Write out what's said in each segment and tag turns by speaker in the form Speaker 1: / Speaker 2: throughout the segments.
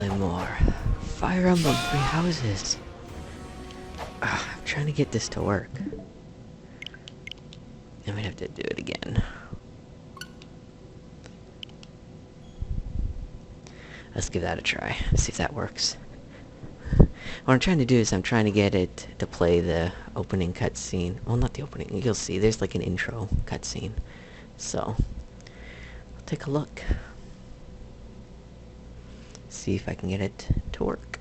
Speaker 1: play more. Fire Emblem, 3 houses. I'm trying to get this to work. I might have to do it again. Let's give that a try. See if that works. What I'm trying to do is I'm trying to get it to play the opening cutscene. Well, not the opening. You'll see. There's like an intro cutscene. So, I'll take a look. See if I can get it to work.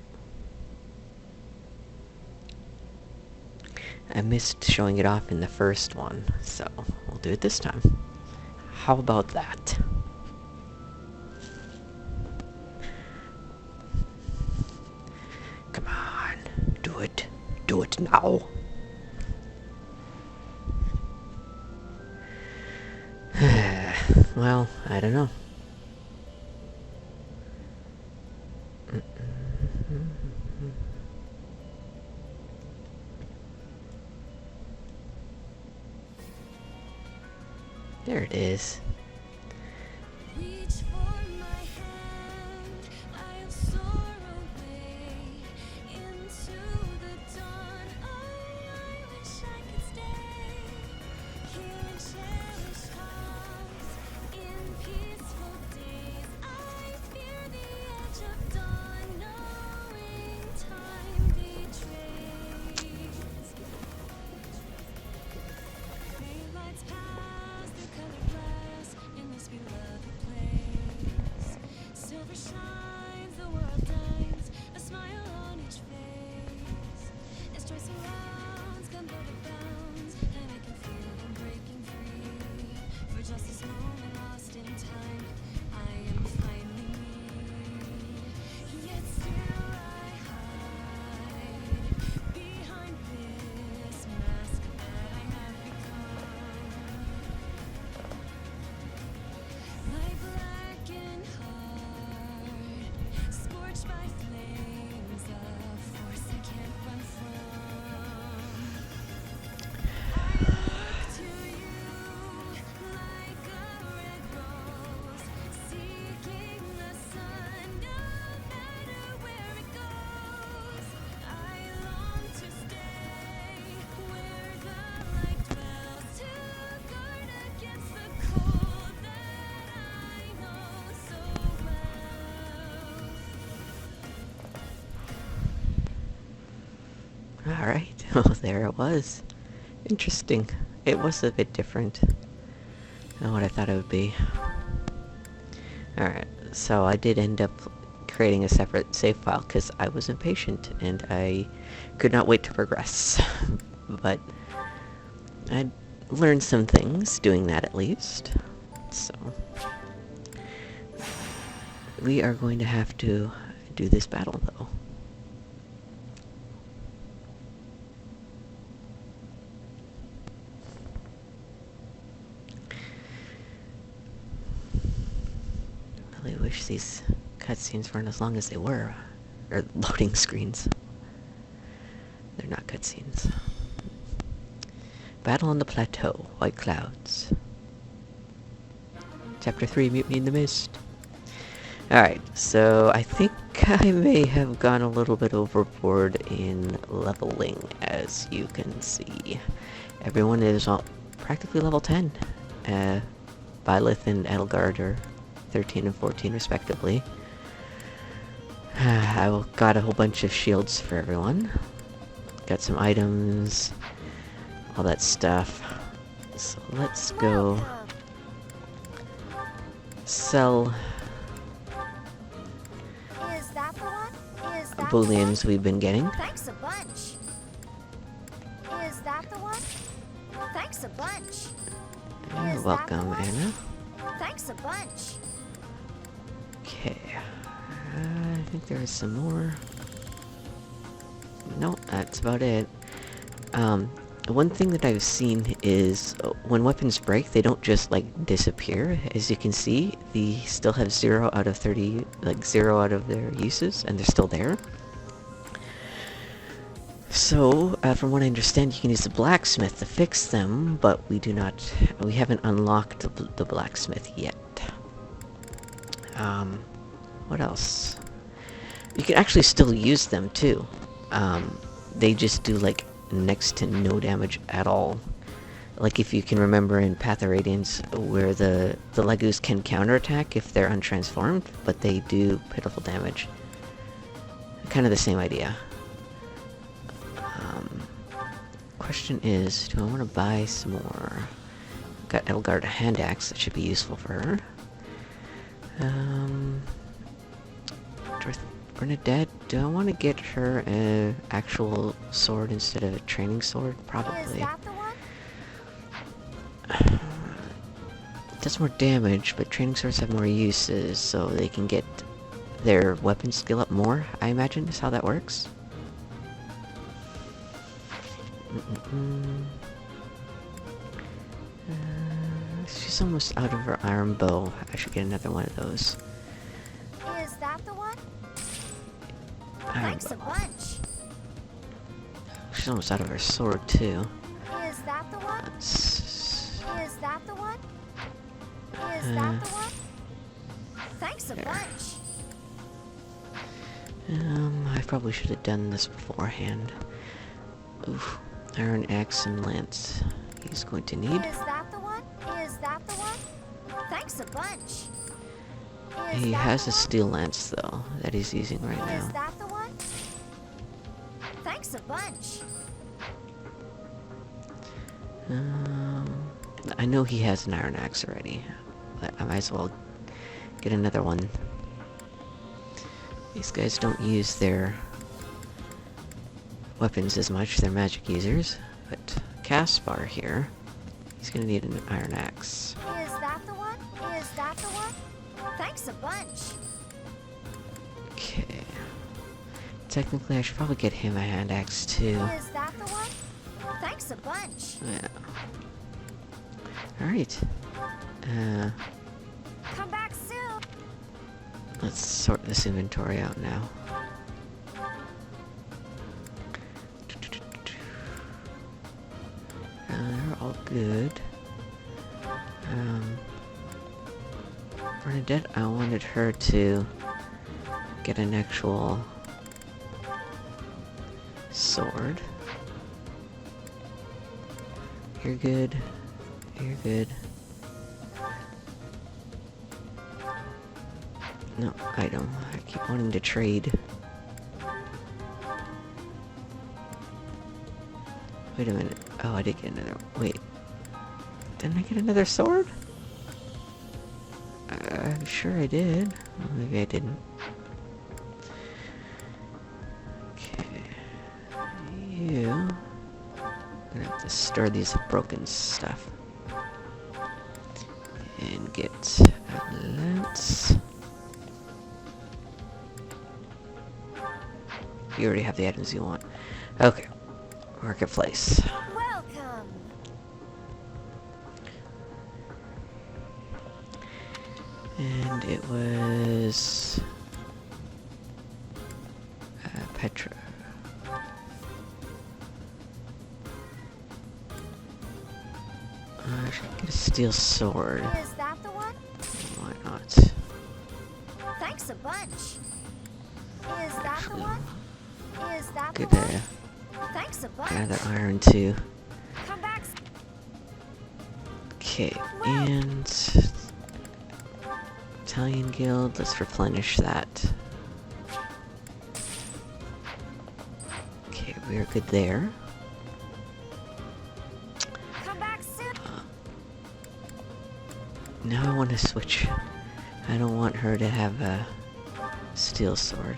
Speaker 1: I missed showing it off in the first one, so we'll do it this time. How about that? Come on, do it. Do it now. Well, I don't know. There it is.
Speaker 2: Reach for my hand, I'll soar away into the dawn. I wish I could stay here and cherish times in peaceful days. I fear the edge of dawn, knowing time betrays. Daylight's past the colored glass in this beloved place. Silver shines, the world dines, a smile on each face. As joy surrounds, come by the bounds, and I can feel them breaking free. For just this moment lost in time, I am finally me. Yet still I hide behind this mask that I have become. My blackened heart, scorched by flames of force I can't run from. I look to you like a red rose, seeking the sun, no matter where it goes. I long to stay where the light dwells, to guard against the cold that I know so well.
Speaker 1: Alright, well there it was. Interesting. It was a bit different than what I thought it would be. Alright, so I did end up creating a separate save file because I was impatient and I could not wait to progress. But I learned some things doing that at least. So we are going to have to do this battle though. I really wish these cutscenes weren't as long as they were. Or loading screens. They're not cutscenes. Battle on the Plateau, White Clouds. Chapter 3, Mutiny in the Mist. Alright, so I think I may have gone a little bit overboard in leveling, as you can see. Everyone is practically level 10. Byleth and Edelgard are 13 and 14 respectively. I got a whole bunch of shields for everyone. Got some items, all that stuff. So let's go sell
Speaker 3: Is that the one? Is that
Speaker 1: booleans we've been getting.
Speaker 3: the one? Thanks a bunch. Is that the one? Thanks a bunch.
Speaker 1: You're
Speaker 3: Is that
Speaker 1: welcome,
Speaker 3: the one?
Speaker 1: Anna.
Speaker 3: Thanks a bunch.
Speaker 1: Okay. I think there is some more. No, that's about it. One thing that I've seen is when weapons break, they don't just like disappear. As you can see, they still have 0 out of 30, like 0 out of their uses, and they're still there. So, from what I understand, you can use the blacksmith to fix them, but we haven't unlocked the blacksmith yet. What else? can actually still use them too. They just do like next to no damage at all. Like if you can remember in Path of Radiance, where the Legus can counterattack if they're untransformed, but they do pitiful damage. Kind of the same idea. Question is, do I want to buy some more? Got Elgard a hand axe, that should be useful for her. Bernadette, do I want to get her an actual sword instead of a training sword?
Speaker 3: Is
Speaker 1: Probably.
Speaker 3: that the one?
Speaker 1: It does more damage, but training swords have more uses, so they can get their weapon skill up more, I imagine, is how that works. She's almost out of her iron bow. I should get another one of those.
Speaker 3: Is that the one?
Speaker 1: Iron
Speaker 3: Thanks a
Speaker 1: bow.
Speaker 3: bunch.
Speaker 1: She's almost out of her sword, too.
Speaker 3: Is that the one?
Speaker 1: Let's...
Speaker 3: Is that the one? Is that the one? Thanks a
Speaker 1: there.
Speaker 3: bunch.
Speaker 1: I probably should have done this beforehand. Oof. Iron axe and lance. He's going to need.
Speaker 3: Is that the one? Is that the one? Thanks a bunch. Is
Speaker 1: He
Speaker 3: that
Speaker 1: has
Speaker 3: the
Speaker 1: a
Speaker 3: one?
Speaker 1: steel lance, though, that he's using right
Speaker 3: Is
Speaker 1: now.
Speaker 3: that the one? Thanks a bunch.
Speaker 1: I know he has an iron axe already, but I might as well get another one. These guys don't use their weapons as much, they're magic users, but Caspar here, he's gonna need an iron axe.
Speaker 3: Is that the one? Is that the one? Thanks a bunch.
Speaker 1: Okay. Technically, I should probably get him a hand axe too.
Speaker 3: Is that the one? Thanks a bunch.
Speaker 1: Yeah. Alright.
Speaker 3: Come back soon.
Speaker 1: Let's sort this inventory out now. They're all good. Bernadette, I wanted her to get an actual sword. You're good. You're good. No, item. I keep wanting to trade. Wait a minute. Oh, I did get another. Wait. Didn't I get another sword? I'm sure I did. Well, maybe I didn't. Okay. You. I'm gonna have to store these broken stuff. And get a lance. You already have the items you want. Okay. Marketplace.
Speaker 3: Welcome.
Speaker 1: And it was... Petra. I should get a steel sword.
Speaker 3: Is that the one?
Speaker 1: Why not?
Speaker 3: Thanks a bunch. Is that the
Speaker 1: Actually,
Speaker 3: one? Is that the
Speaker 1: good
Speaker 3: one? Thanks a bunch.
Speaker 1: gather iron too.
Speaker 3: Come back.
Speaker 1: Okay, and Italian Guild, let's replenish that. Okay, we're good there.
Speaker 3: Come back soon.
Speaker 1: Now I want to switch. I don't want her to have a steel sword.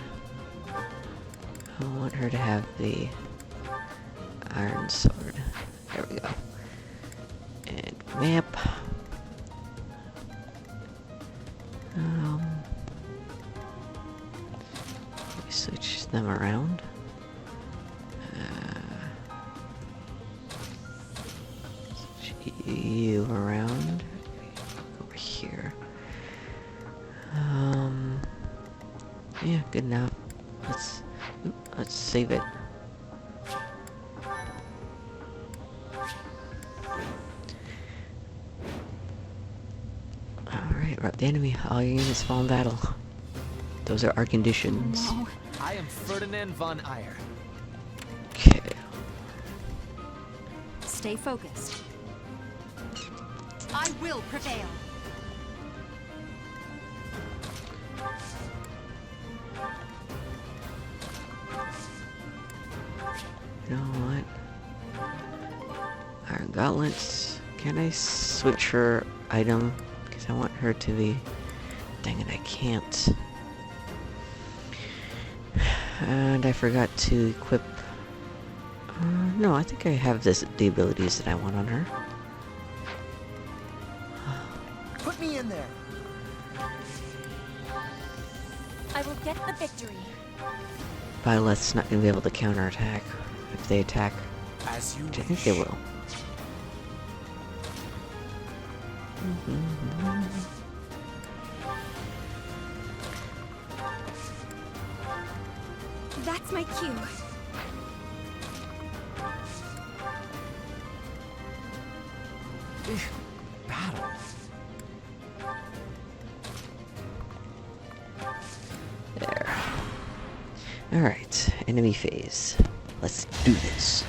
Speaker 1: I want her to have the iron sword. There we go. And map. We switch them around. Switch you around. Over here. Yeah, good enough. Let's save it. Alright, we're up the enemy. All your units fall in battle. Those are our conditions.
Speaker 3: No.
Speaker 4: I am Ferdinand von Ayer.
Speaker 1: Okay.
Speaker 3: Stay focused. I will prevail.
Speaker 1: You know what? Iron gauntlets. Can I switch her item? Because I want her to be... Dang it, I can't. And I forgot to equip... no, I think I have the abilities that I want on her.
Speaker 4: Put me in there.
Speaker 3: I will get the victory.
Speaker 1: Violet's not going to be able to counterattack if they attack.
Speaker 4: As you
Speaker 1: Which I think they will.
Speaker 3: That's my cue.
Speaker 4: Battle.
Speaker 1: There. Alright, enemy phase. Let's do this.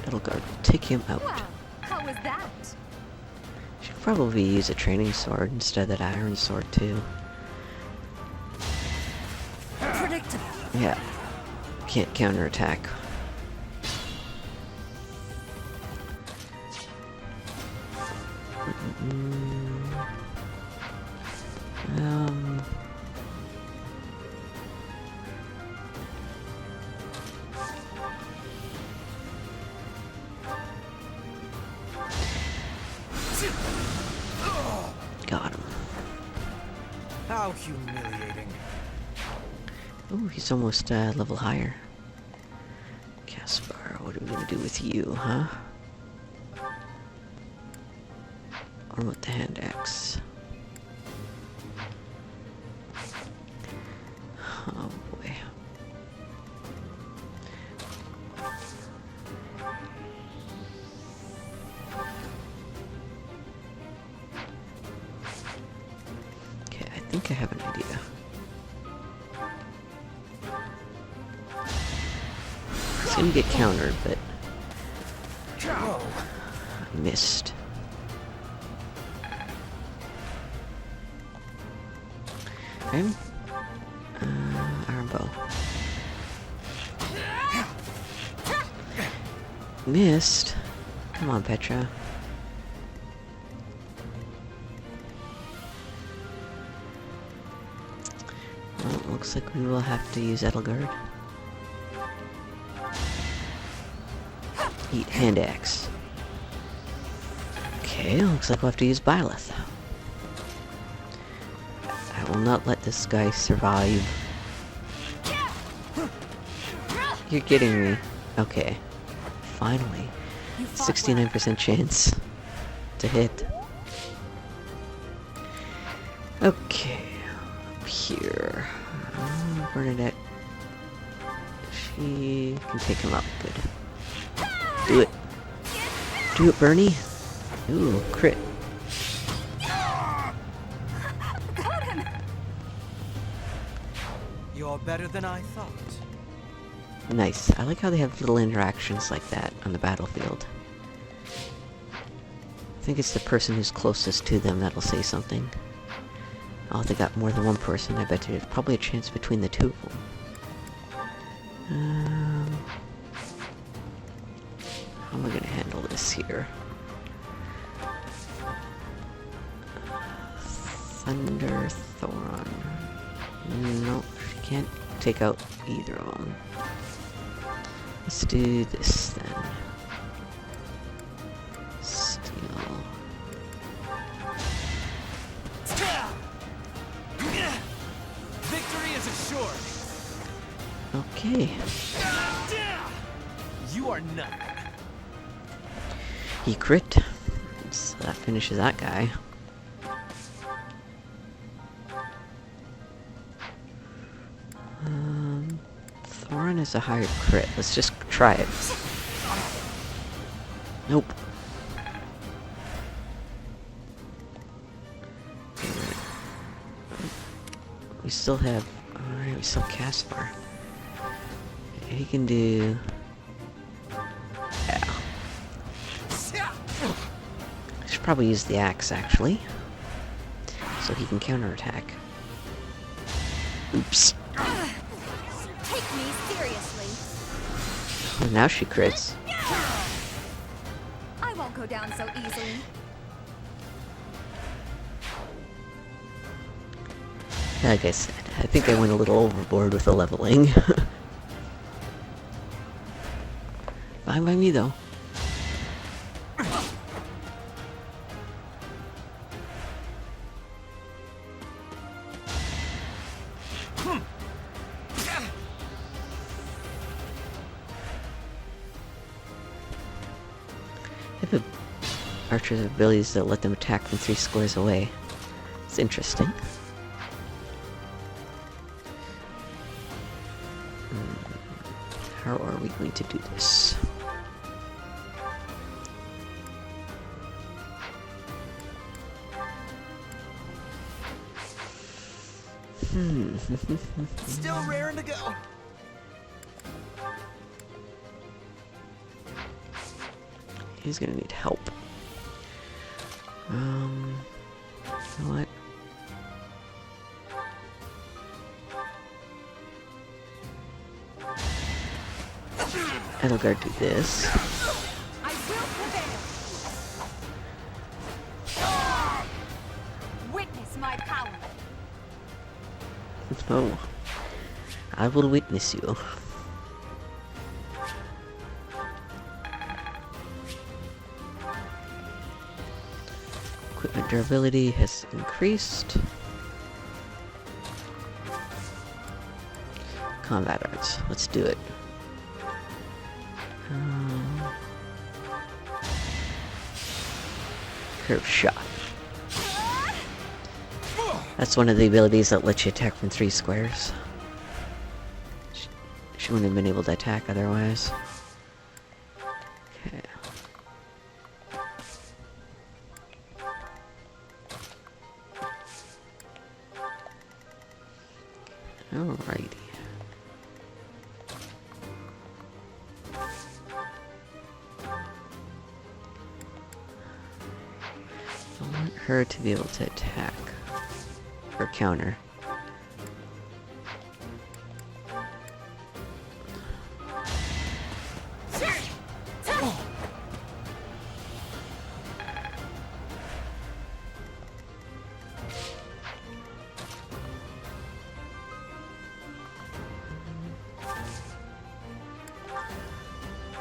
Speaker 1: That'll go take him out.
Speaker 3: Wow, how was that?
Speaker 1: Should probably use a training sword instead of that iron sword too.
Speaker 3: Predictable.
Speaker 1: Yeah. Can't counterattack. Um. Got him.
Speaker 4: How humiliating.
Speaker 1: Ooh, he's almost level higher. Caspar, what are we gonna do with you, huh? Or with the hand axe? Oh boy. Okay, I think I have an idea. It's gonna get countered, but
Speaker 4: Whoa.
Speaker 1: I missed. Okay. Iron bow. Missed. Come on, Petra. Well, it looks like we will have to use Edelgard. Eat hand axe. Okay, looks like we'll have to use Byleth. I will not let this guy survive. You're kidding me. Okay. Finally.
Speaker 3: You fought
Speaker 1: 69% chance to hit. Okay. Up here. Bernadette. She can take him up. Good. Do it. Do it, Bernie. Ooh, crit.
Speaker 3: Got him.
Speaker 4: You're better than I thought.
Speaker 1: Nice. I like how they have little interactions like that on the battlefield. I think it's the person who's closest to them that'll say something. Oh, if they got more than one person, I bet there's probably a chance between the two of them. How am I gonna handle this here? Thunderthorn. Nope, she can't take out either of them. Let's do this then. Steel.
Speaker 4: Victory is assured.
Speaker 1: Okay.
Speaker 4: You are nothing.
Speaker 1: He crit. So that finishes that guy. Thorin is a higher crit. Let's just try it. Nope. We still have... Alright, we still have Caspar. He can do... Yeah. I should probably use the axe, actually. So he can counterattack. Oops.
Speaker 3: Take me seriously.
Speaker 1: Well, now she crits.
Speaker 3: I won't go down so easily.
Speaker 1: Like I said, I think I went a little overboard with the leveling. Fine by me, though. If a archer's abilities that let them attack from 3 squares away. It's interesting. How are we going to do this?
Speaker 4: Still raring to go.
Speaker 1: He's gonna need help. You know what? Edelgard do this.
Speaker 3: I will prevail. Witness my power.
Speaker 1: Oh. I will witness you. Equipment durability has increased. Combat arts. Let's do it. Curve shot. That's one of the abilities that lets you attack from 3 squares. She wouldn't have been able to attack otherwise. Okay. Alrighty. I want her to be able to attack. Or counter.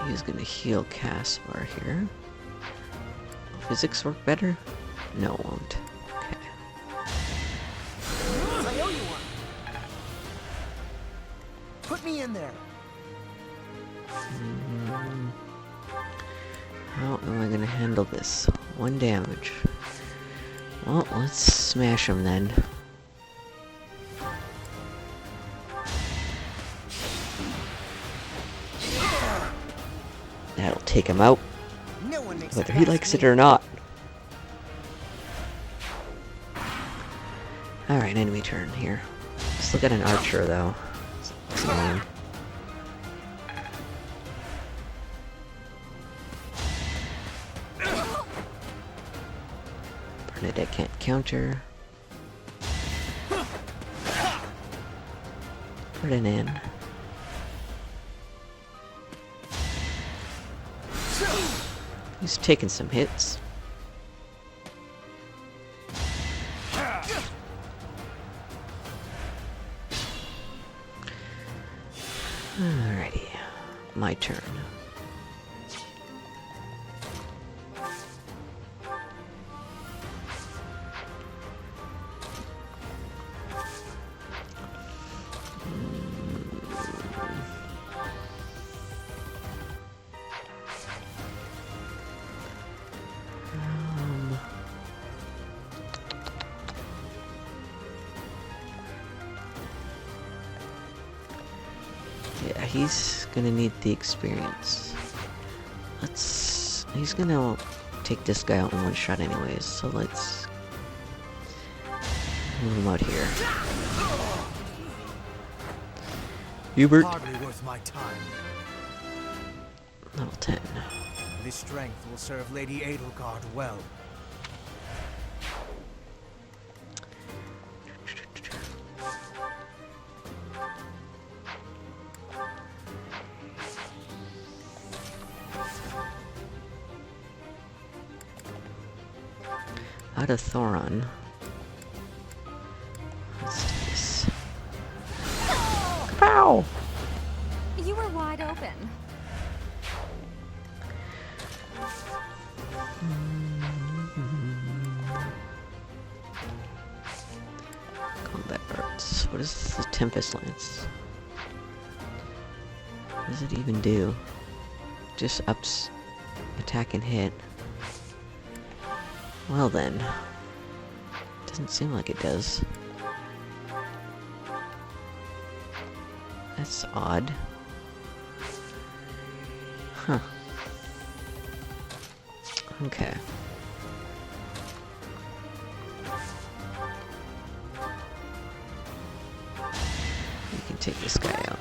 Speaker 1: He's gonna heal Caspar here. Physics work better? No, it won't. Okay.
Speaker 4: I owe you one. Put me in there.
Speaker 1: How am I gonna handle this? 1 damage. Well, let's smash him then. That'll take him out,
Speaker 4: No one makes
Speaker 1: whether
Speaker 4: it
Speaker 1: he
Speaker 4: past
Speaker 1: likes
Speaker 4: me.
Speaker 1: it or not. Alright, enemy turn here. Let's look at an archer though. It's annoying. Bernadette can't counter. Ferdinand. He's taking some hits. Alrighty, my turn. Yeah, he's gonna need the experience. He's gonna take this guy out in one shot anyways, so let's move him out here. Hubert.
Speaker 4: Hardly worth my time.
Speaker 1: Level 10.
Speaker 4: This strength will serve Lady Edelgard well.
Speaker 1: Out of Thoron. Let's do this. Pow!
Speaker 3: You were wide open.
Speaker 1: Combat arts. What is the Tempest Lance? What does it even do? Just ups attack and hit. Well then. Doesn't seem like it does. That's odd. Huh. Okay. We can take this guy out.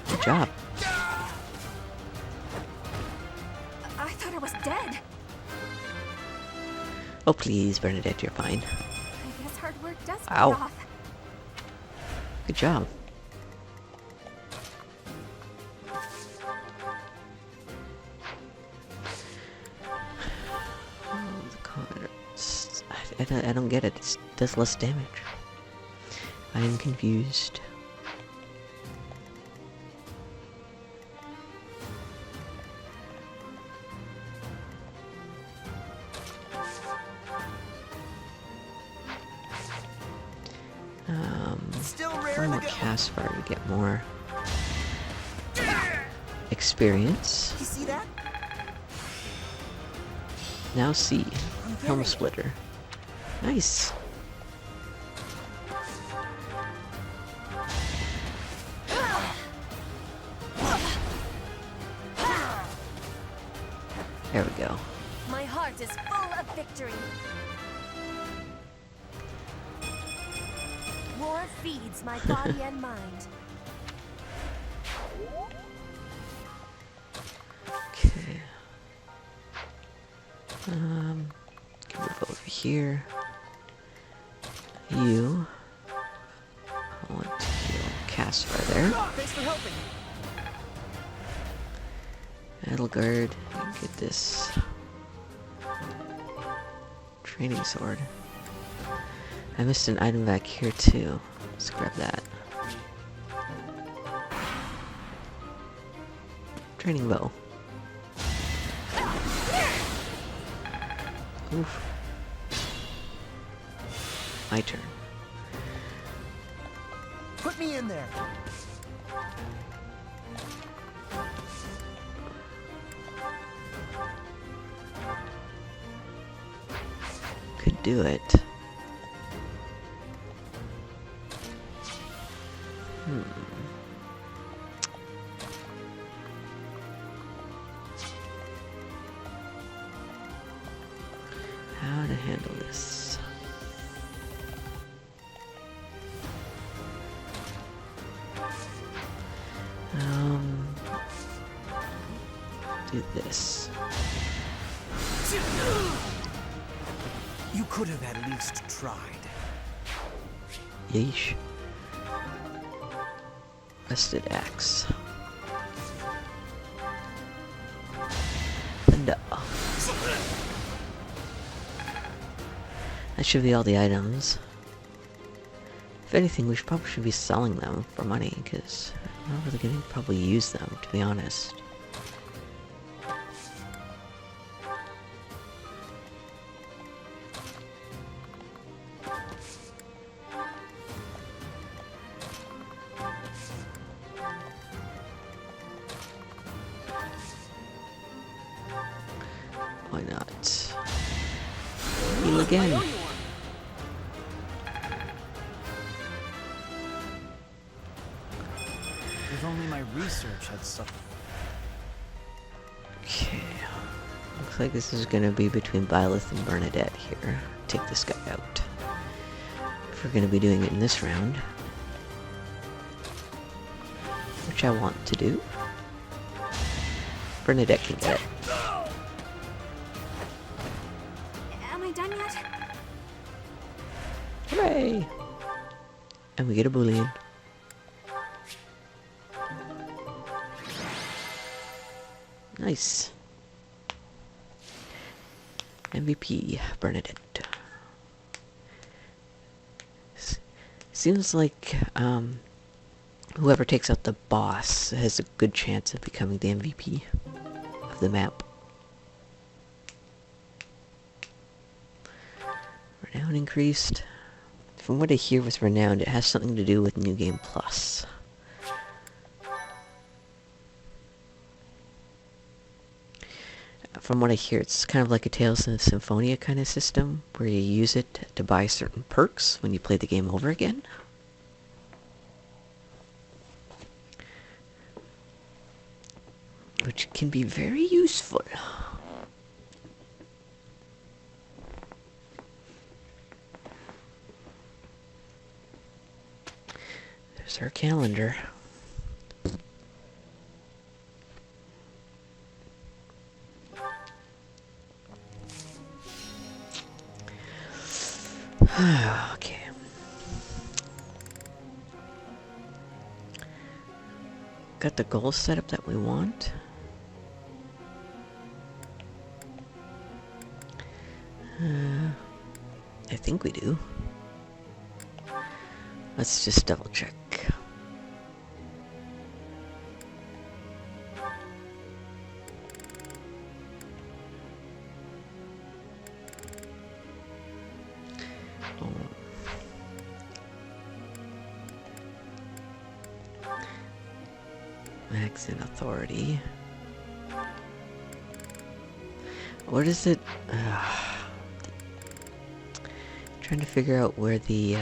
Speaker 1: Good job.
Speaker 3: I thought I was dead.
Speaker 1: Oh please, Bernadette, you're fine.
Speaker 3: I guess hard work does pay
Speaker 1: Ow.
Speaker 3: off.
Speaker 1: Good job. Oh, the combat. I don't get it. It does less damage. I am confused.
Speaker 4: Still
Speaker 1: One
Speaker 4: raring
Speaker 1: more
Speaker 4: to go.
Speaker 1: cast fire to get more experience.
Speaker 4: You see that?
Speaker 1: Now see,
Speaker 4: I'm
Speaker 1: Helm
Speaker 4: getting it.
Speaker 1: Splitter. Nice. There we go.
Speaker 3: My heart is full of victory. War feeds my body and mind.
Speaker 1: Okay. Can move over here. You. I want to heal Caspar there.
Speaker 4: Thanks for helping.
Speaker 1: Edelgard, you get this training sword. I missed an item back here too. Let's grab that. Training bow. Oof. My turn.
Speaker 4: Put me in there.
Speaker 1: Could do it. How to handle this? Do this.
Speaker 4: You could have at least tried.
Speaker 1: Yeesh. Rusted axe. Thunder. That should be all the items. If anything, we probably should be selling them for money, because I'm not really gonna probably use them, to be honest. Why not? Heal again.
Speaker 4: If only my research had suffered.
Speaker 1: Okay. Looks like this is gonna be between Byleth and Bernadette here. Take this guy out. If we're gonna be doing it in this round. Which I want to do. Bernadette can get it.
Speaker 3: Am I done yet?
Speaker 1: Hooray! And we get a Boolean. Nice. MVP, Bernadette. Seems like, whoever takes out the boss has a good chance of becoming the MVP of the map. Renown increased. From what I hear with Renown, it has something to do with New Game Plus. From what I hear, it's kind of like a Tales of Symphonia kind of system, where you use it to buy certain perks when you play the game over again. Which can be very useful. There's our calendar. Okay. Got the goal set up that we want. I think we do. Let's just double check. Oh. Max in authority. What is it? Trying to figure out where the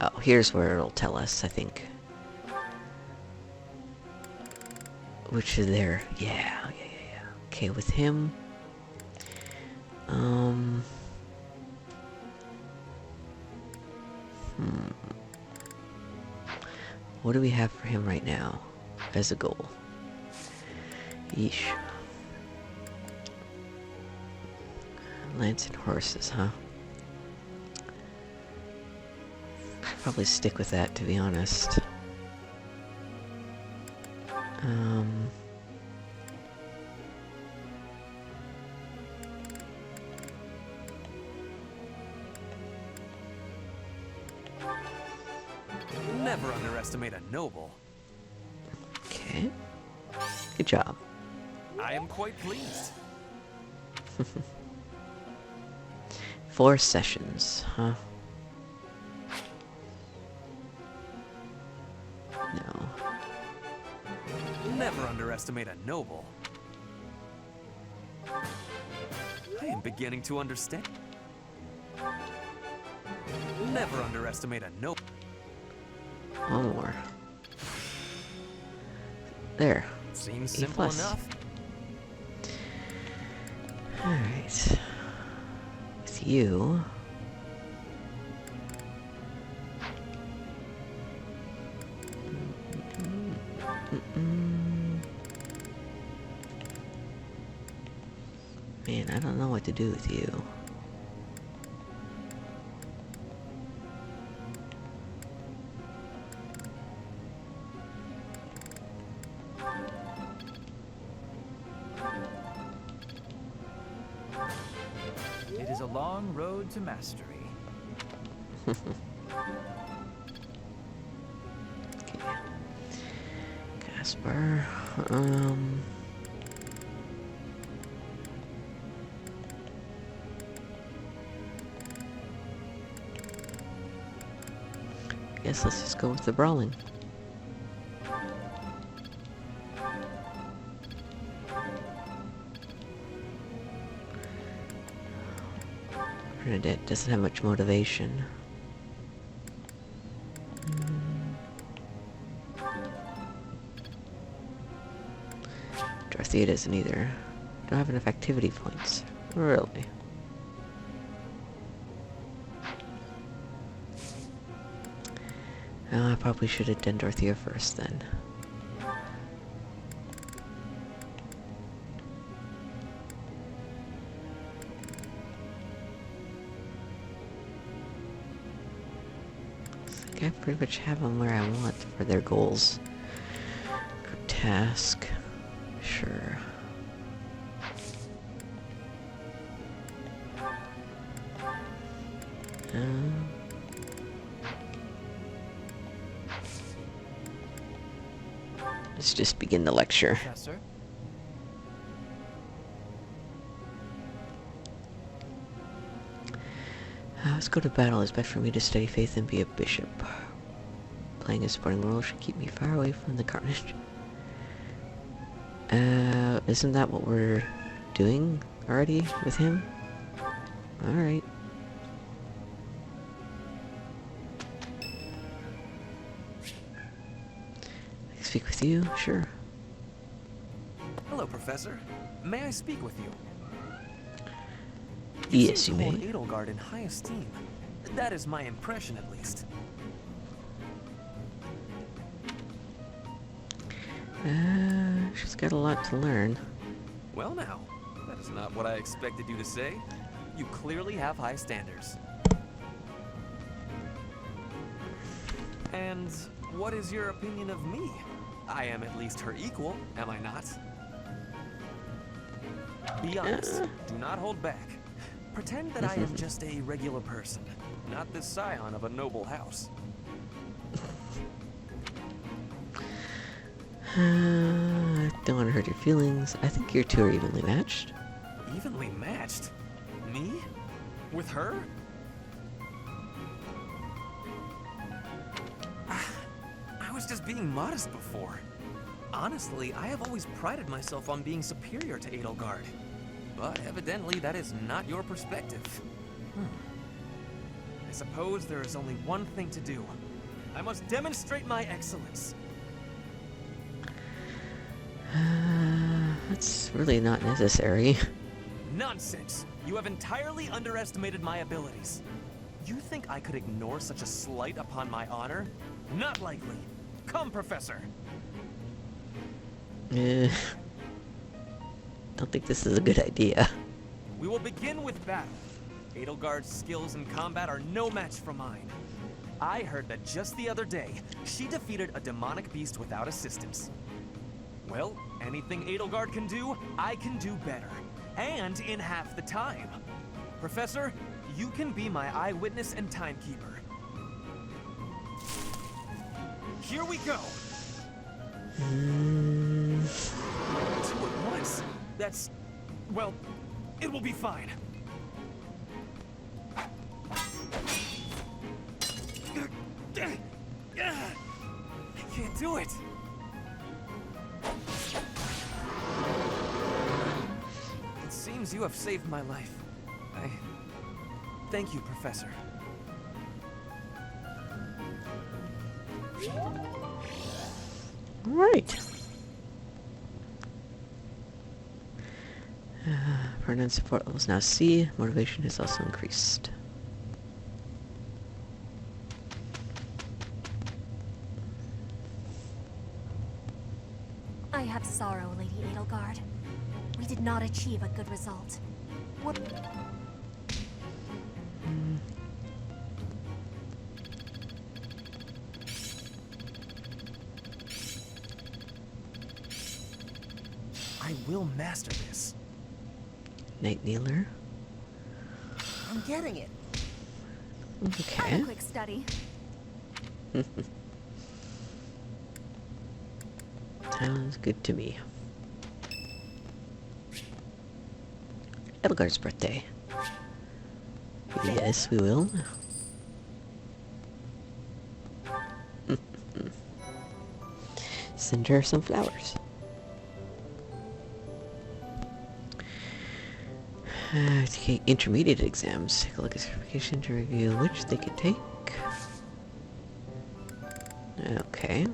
Speaker 1: oh, here's where it'll tell us, I think. Which is there? Yeah. Okay, with him. What do we have for him right now as a goal? Yeesh. Lance and horses, huh? Probably stick with that, to be honest.
Speaker 4: Never underestimate a noble.
Speaker 1: Okay. Good job.
Speaker 4: I am quite pleased.
Speaker 1: 4 sessions, huh? No.
Speaker 4: Never underestimate a noble. I am beginning to understand. Never underestimate a noble.
Speaker 1: One more. There.
Speaker 4: Seems
Speaker 1: A+.
Speaker 4: simple enough.
Speaker 1: Alright. With you. Man, I don't know what to do with you.
Speaker 4: It is a long road to mastery.
Speaker 1: Okay. Casper. Guess let's just go with the brawling. Bernadette doesn't have much motivation. Dorothea doesn't either. Don't have enough activity points. Really? I probably should have done Dorothea first then. I pretty much have them where I want for their goals. Group task. Sure. Let's just begin the lecture.
Speaker 4: Professor?
Speaker 1: Let's go to battle. It's best for me to study faith and be a bishop. Playing a supporting role should keep me far away from the carnage. Isn't that what we're doing already with him? Alright. Speak with you? Sure.
Speaker 4: Hello, Professor. May I speak with you?
Speaker 1: Yes, you
Speaker 4: hold
Speaker 1: may.
Speaker 4: Edelgard in high esteem. That is my impression, at least.
Speaker 1: She's got a lot to learn.
Speaker 4: Well now, that is not what I expected you to say. You clearly have high standards. And what is your opinion of me? I am at least her equal, am I not? Be honest. Do not hold back. Pretend that I am just a regular person, not the scion of a noble house.
Speaker 1: Don't want to hurt your feelings. I think you two are evenly matched.
Speaker 4: Evenly matched? Me? With her? I was just being modest before. Honestly, I have always prided myself on being superior to Edelgard. But evidently that is not your perspective. I suppose there is only one thing to do. I must demonstrate my excellence.
Speaker 1: That's really not necessary.
Speaker 4: Nonsense! You have entirely underestimated my abilities. You think I could ignore such a slight upon my honor? Not likely. Come, Professor!
Speaker 1: Don't think this is a good idea.
Speaker 4: We will begin with battle. Edelgard's skills in combat are no match for mine. I heard that just the other day, she defeated a demonic beast without assistance. Well, anything Edelgard can do, I can do better. And in half the time. Professor, you can be my eyewitness and timekeeper. Here we go! 2 at once? That's... well, it will be fine. I can't do it! It seems you have saved my life. Thank you, Professor.
Speaker 1: Alright. Permanent support levels now C. Motivation is also increased.
Speaker 3: I have sorrow, Lady Edelgard. We did not achieve a good result. What?
Speaker 4: I will master this.
Speaker 1: Night Kneeler.
Speaker 3: I'm getting it.
Speaker 1: Okay.
Speaker 3: A quick study.
Speaker 1: Sounds good to me. Edelgard's birthday. Yes, we will. Send her some flowers. Take intermediate exams. Take a look at certification to review which they can take. Okay.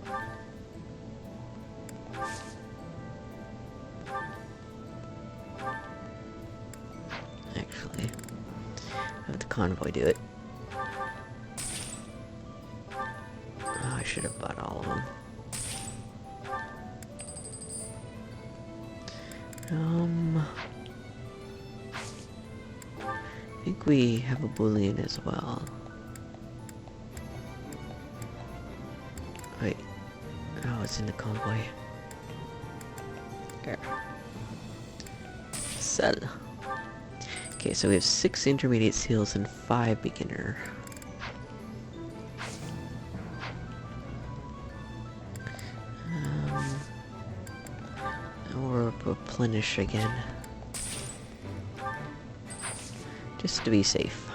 Speaker 1: Let the convoy do it. Oh, I should have bought all of them. I think we have a Boolean as well. Wait. Oh, it's in the convoy. There. Sell. Okay, so we have 6 intermediate seals and 5 beginner. And we'll replenish again. Just to be safe.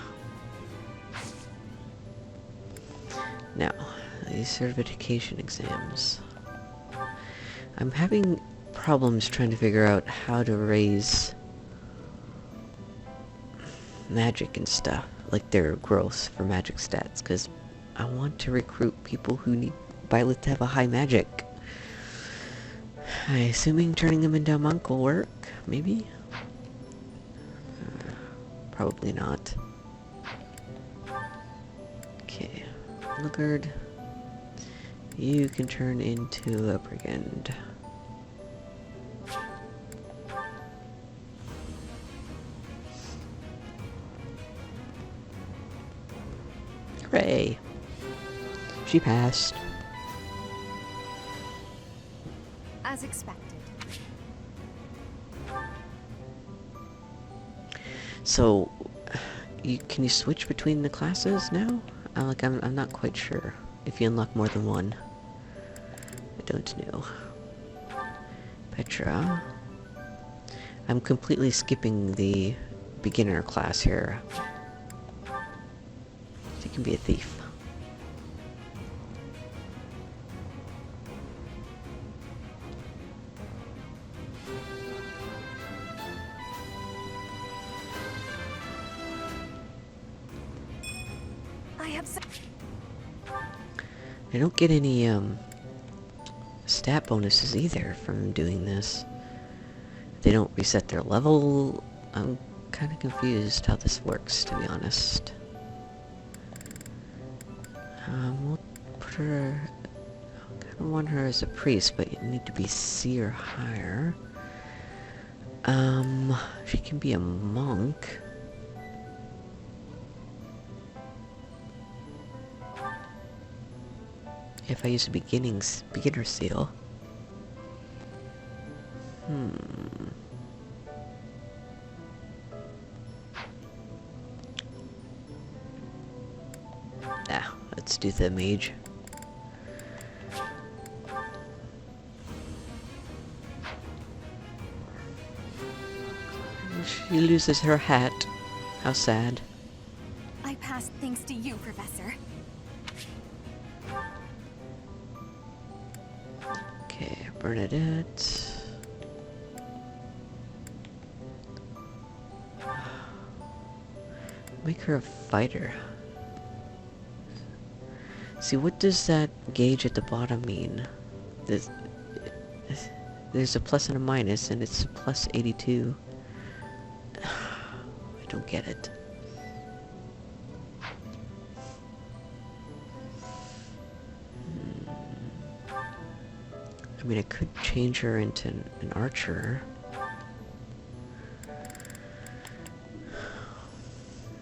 Speaker 1: Now, these certification exams. I'm having problems trying to figure out how to raise magic and stuff, like their growth for magic stats, because I want to recruit people who need Violet to have a high magic. Assuming turning them into a monk will work, maybe? Probably not. Okay, Lugard, you can turn into a brigand. Hooray! She passed.
Speaker 3: As expected.
Speaker 1: So, can you switch between the classes now? I'm not quite sure if you unlock more than one. I don't know. Petra. I'm completely skipping the beginner class here. She can be a thief.
Speaker 3: I have some...
Speaker 1: I don't get any, stat bonuses either from doing this. They don't reset their level. I'm kind of confused how this works, to be honest. We'll put her... I kind of want her as a priest, but you need to be C or higher. She can be a monk. If I use a beginner seal. Let's do the mage. She loses her hat. How sad.
Speaker 3: I passed thanks to you, Professor.
Speaker 1: Okay, Bernadette. Make her a fighter. See, what does that gauge at the bottom mean? There's a plus and a minus, and it's plus 82. I don't get it. I mean, I could change her into an archer.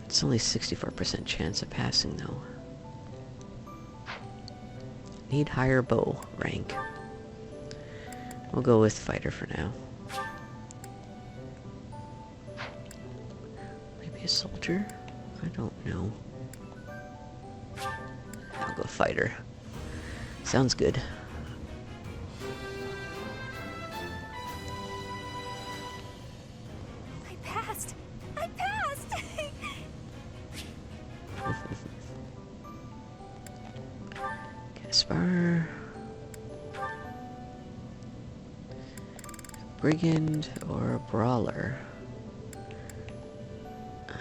Speaker 1: It's only 64% chance of passing, though. Need higher bow rank. We'll go with fighter for now. Maybe a soldier? I don't know. I'll go fighter. Sounds good.
Speaker 3: I passed! I passed!
Speaker 1: Caspar. Brigand or a brawler.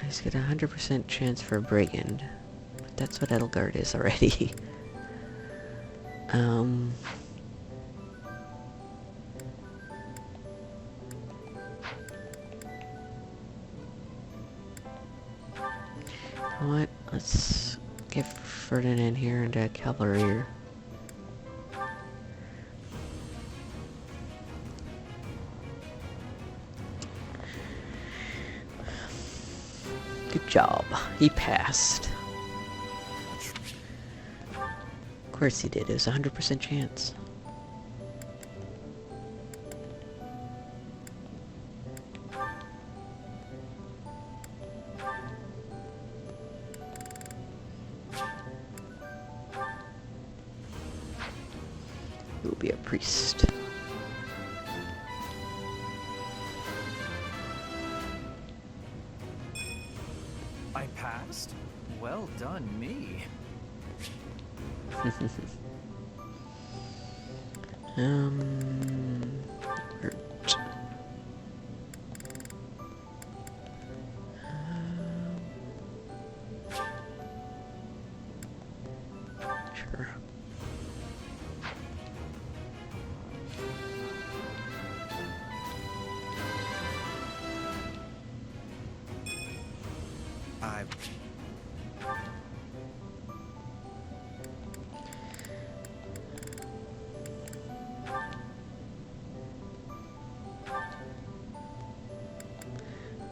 Speaker 1: He's got a 100% chance for a brigand. But that's what Edelgard is already. You know what? Let's get Ferdinand here into cavalry. Good job. He passed. Of course he did. It was a 100% chance. He will be a priest.
Speaker 4: I passed? Well done, me.
Speaker 1: Hurt. Sure.
Speaker 4: I...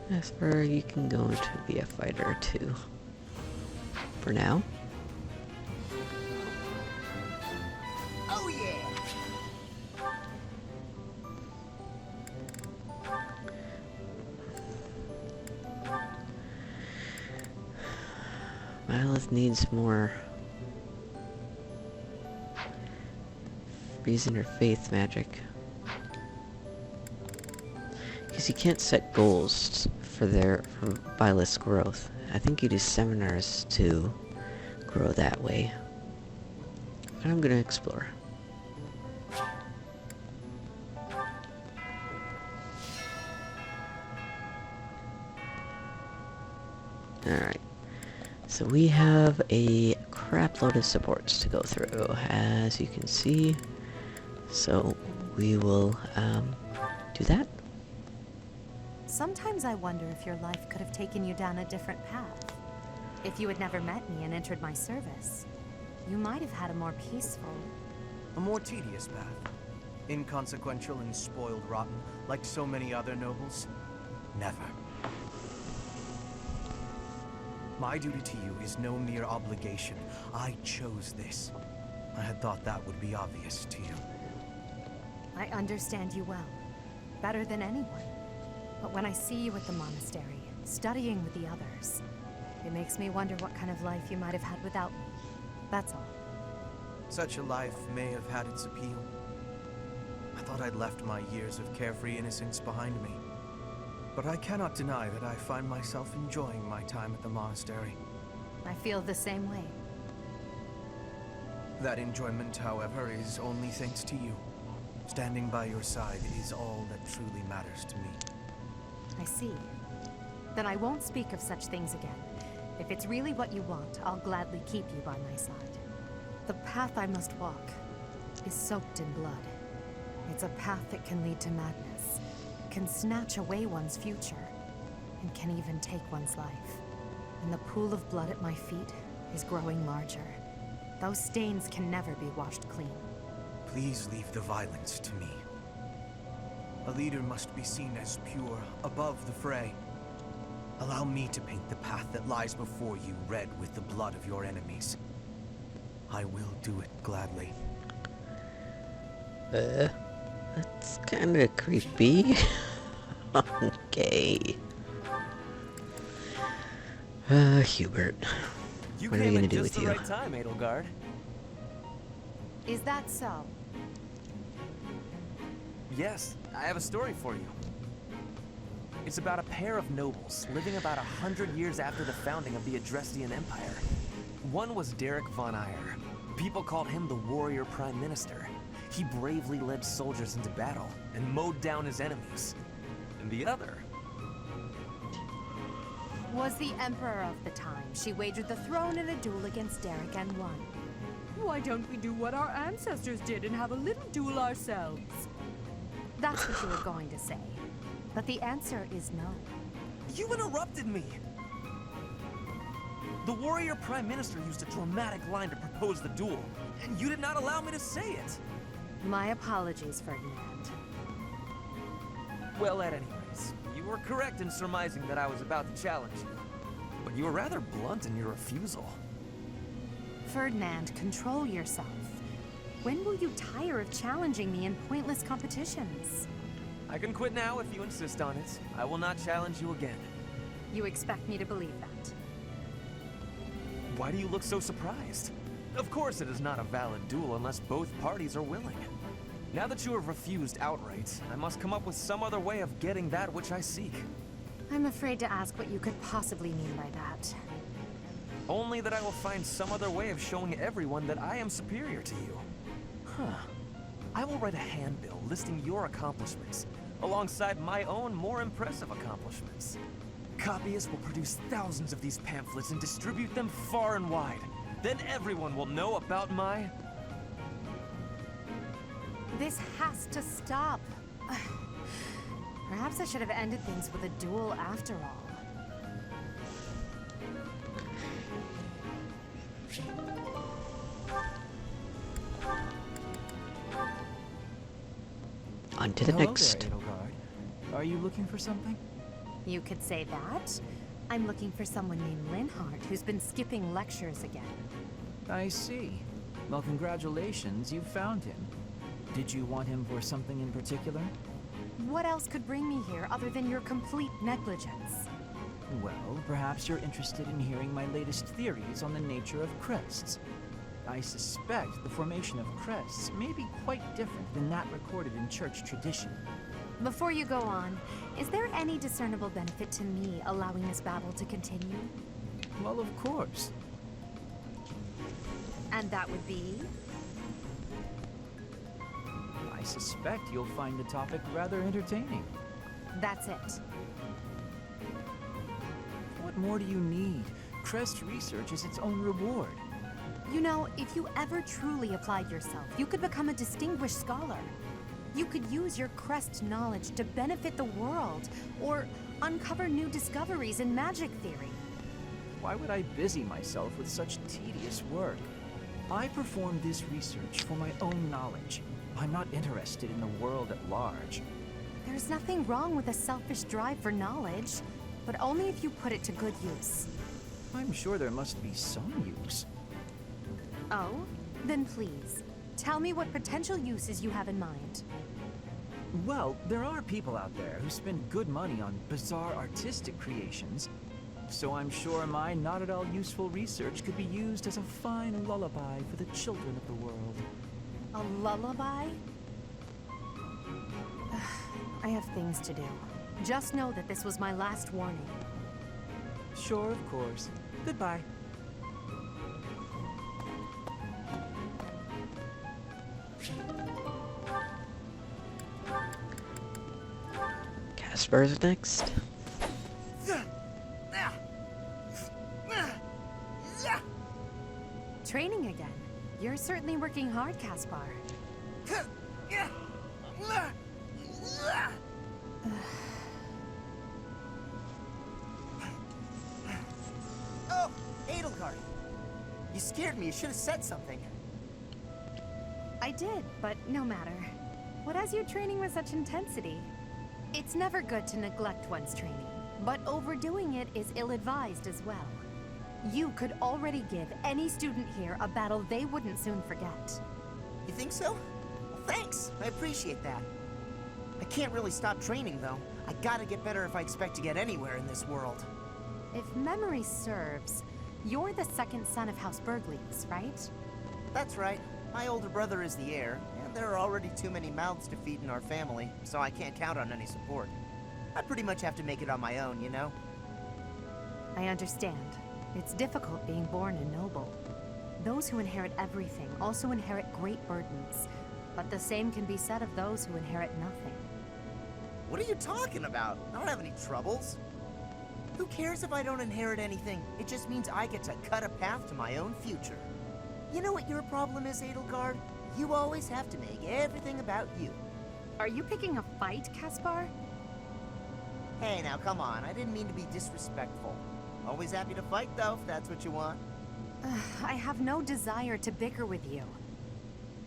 Speaker 1: Esper, you can go to be a fighter too. For now.
Speaker 3: Oh yeah!
Speaker 1: Miles needs more reason or faith magic. Because you can't set goals for Violet's growth. I think you do seminars to grow that way. And I'm gonna explore. Alright. So we have a crap load of supports to go through, as you can see. So we will do that.
Speaker 5: Sometimes I wonder if your life could have taken you down a different path. If you had never met me and entered my service, you might have had a more peaceful...
Speaker 6: A more tedious path. Inconsequential and spoiled rotten, like so many other nobles. Never. My duty to you is no mere obligation. I chose this. I had thought that would be obvious to you.
Speaker 5: I understand you well, better than anyone. But when I see you at the monastery, studying with the others, it makes me wonder what kind of life you might have had without me. That's all.
Speaker 6: Such a life may have had its appeal. I thought I'd left my years of carefree innocence behind me. But I cannot deny that I find myself enjoying my time at the monastery.
Speaker 5: I feel the same way.
Speaker 6: That enjoyment, however, is only thanks to you. Standing by your side is all that truly matters to me.
Speaker 5: I see. Then I won't speak of such things again. If it's really what you want, I'll gladly keep you by my side. The path I must walk is soaked in blood. It's a path that can lead to madness, can snatch away one's future, and can even take one's life. And the pool of blood at my feet is growing larger. Those stains can never be washed clean.
Speaker 6: Please leave the violence to me. A leader must be seen as pure, above the fray. Allow me to paint the path that lies before you red with the blood of your enemies. I will do it gladly.
Speaker 1: That's kinda creepy. Okay. Hubert.
Speaker 4: You
Speaker 1: What are we
Speaker 4: came
Speaker 1: gonna
Speaker 4: in
Speaker 1: do
Speaker 4: just
Speaker 1: with
Speaker 4: the
Speaker 1: you?
Speaker 4: right time, Edelgard.
Speaker 5: Is that so?
Speaker 4: Yes, I have a story for you. It's about a pair of nobles living about 100 years after the founding of the Adrestian Empire. One was Derek von Eyre. People called him the warrior prime minister. He bravely led soldiers into battle and mowed down his enemies. And the other
Speaker 5: Was the emperor of the time. She wagered the throne in a duel against Derek and won.
Speaker 7: Why don't we do what our ancestors did and have a little duel ourselves?
Speaker 5: That's what you were going to say. But the answer is no.
Speaker 4: You interrupted me! The warrior prime minister used a dramatic line to propose the duel, and you did not allow me to say it.
Speaker 5: My apologies, Ferdinand.
Speaker 4: Well, at any rate, you were correct in surmising that I was about to challenge you. But you were rather blunt in your refusal.
Speaker 5: Ferdinand, control yourself. When will you tire of challenging me in pointless competitions?
Speaker 4: I can quit now if you insist on it. I will not challenge you again.
Speaker 5: You expect me to believe that?
Speaker 4: Why do you look so surprised? Of course it is not a valid duel unless both parties are willing. Now that you have refused outright, I must come up with some other way of getting that which I seek.
Speaker 5: I'm afraid to ask what you could possibly mean by that.
Speaker 4: Only that I will find some other way of showing everyone that I am superior to you. Huh. I will write a handbill listing your accomplishments, alongside my own more impressive accomplishments. Copyists will produce thousands of these pamphlets and distribute them far and wide. Then everyone will know about my...
Speaker 5: This has to stop. Perhaps I should have ended things with a duel after all.
Speaker 1: On to the
Speaker 8: Hello
Speaker 1: next.
Speaker 8: there, Edelgard. Are you looking for something?
Speaker 5: You could say that. I'm looking for someone named Linhardt who's been skipping lectures again.
Speaker 8: I see. Well, congratulations, you found him. Did you want him for something in particular?
Speaker 5: What else could bring me here other than your complete negligence?
Speaker 8: Well, perhaps you're interested in hearing my latest theories on the nature of crests. I suspect the formation of crests may be quite different than that recorded in church tradition.
Speaker 5: Before you go on, is there any discernible benefit to me allowing this battle to continue?
Speaker 8: Well, of course.
Speaker 5: And that would be?
Speaker 8: I suspect you'll find the topic rather entertaining.
Speaker 5: That's it.
Speaker 8: What more do you need? Crest research is its own reward.
Speaker 5: You know, if you ever truly applied yourself, you could become a distinguished scholar. You could use your crest knowledge to benefit the world, or uncover new discoveries in magic theory.
Speaker 8: Why would I busy myself with such tedious work? I perform this research for my own knowledge. I'm not interested in the world at large.
Speaker 5: There's nothing wrong with a selfish drive for knowledge, but only if you put it to good use.
Speaker 8: I'm sure there must be some use.
Speaker 5: Oh? Then please, tell me what potential uses you have in mind.
Speaker 8: Well, there are people out there who spend good money on bizarre artistic creations, so I'm sure my not at all useful research could be used as a fine lullaby for the children of the world.
Speaker 5: A lullaby? I have things to do. Just know that this was my last warning.
Speaker 8: Sure, of course. Goodbye.
Speaker 1: Casper's next.
Speaker 5: Training again. You're certainly working hard, Caspar.
Speaker 9: Oh, Edelgard. You scared me. You should have said something.
Speaker 5: I did, but no matter. What has you training with such intensity? It's never good to neglect one's training, but overdoing it is ill-advised as well. You could already give any student here a battle they wouldn't soon forget.
Speaker 9: You think so? Well, thanks. I appreciate that. I can't really stop training, though. I gotta get better if I expect to get anywhere in this world.
Speaker 5: If memory serves, you're the second son of House Bergleys, right?
Speaker 9: That's right. My older brother is the heir, and there are already too many mouths to feed in our family, so I can't count on any support. I pretty much have to make it on my own, you know?
Speaker 5: I understand. It's difficult being born a noble. Those who inherit everything also inherit great burdens, but the same can be said of those who inherit nothing.
Speaker 9: What are you talking about? I don't have any troubles. Who cares if I don't inherit anything? It just means I get to cut a path to my own future. You know what your problem is, Edelgard? You always have to make everything about you.
Speaker 5: Are you picking a fight, Caspar?
Speaker 9: Hey, now come on. I didn't mean to be disrespectful. Always happy to fight, though, if that's what you want.
Speaker 5: I have no desire to bicker with you.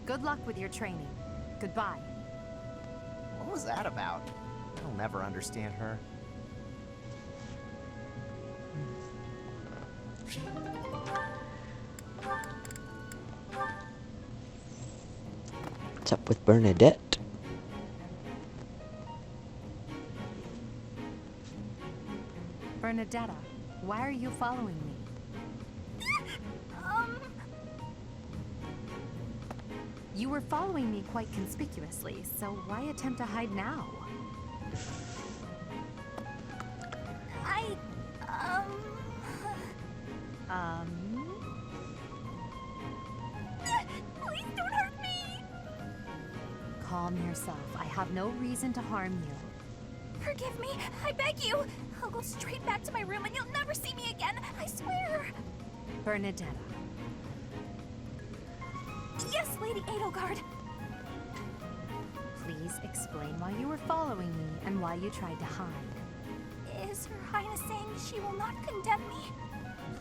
Speaker 5: Good luck with your training. Goodbye.
Speaker 9: What was that about? I'll never understand her.
Speaker 1: What's up with Bernadette?
Speaker 5: Bernadetta, why are you following me? You were following me quite conspicuously, so why attempt to hide now?
Speaker 3: Please don't hurt me!
Speaker 5: Calm yourself. I have no reason to harm you.
Speaker 3: Forgive me, I beg you. I'll go straight back to my room and you'll never see me again, I swear.
Speaker 5: Bernadetta.
Speaker 3: Yes, Lady Edelgard.
Speaker 5: Please explain why you were following me and why you tried to hide.
Speaker 3: Is Her Highness saying she will not condemn me?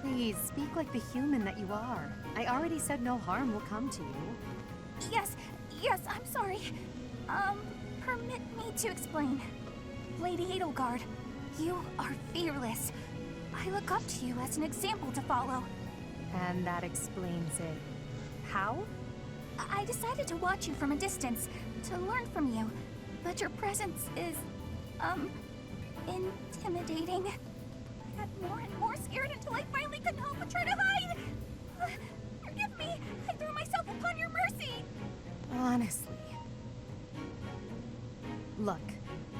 Speaker 5: Please, speak like the human that you are. I already said no harm will come to you.
Speaker 3: Yes, I'm sorry. Permit me to explain. Lady Edelgard, you are fearless. I look up to you as an example to follow.
Speaker 5: And that explains it. How?
Speaker 3: I decided to watch you from a distance, to learn from you. But your presence is, intimidating. I got more and more scared until I finally couldn't help but try to hide. Forgive me, I threw myself upon your mercy.
Speaker 5: Honestly. Look,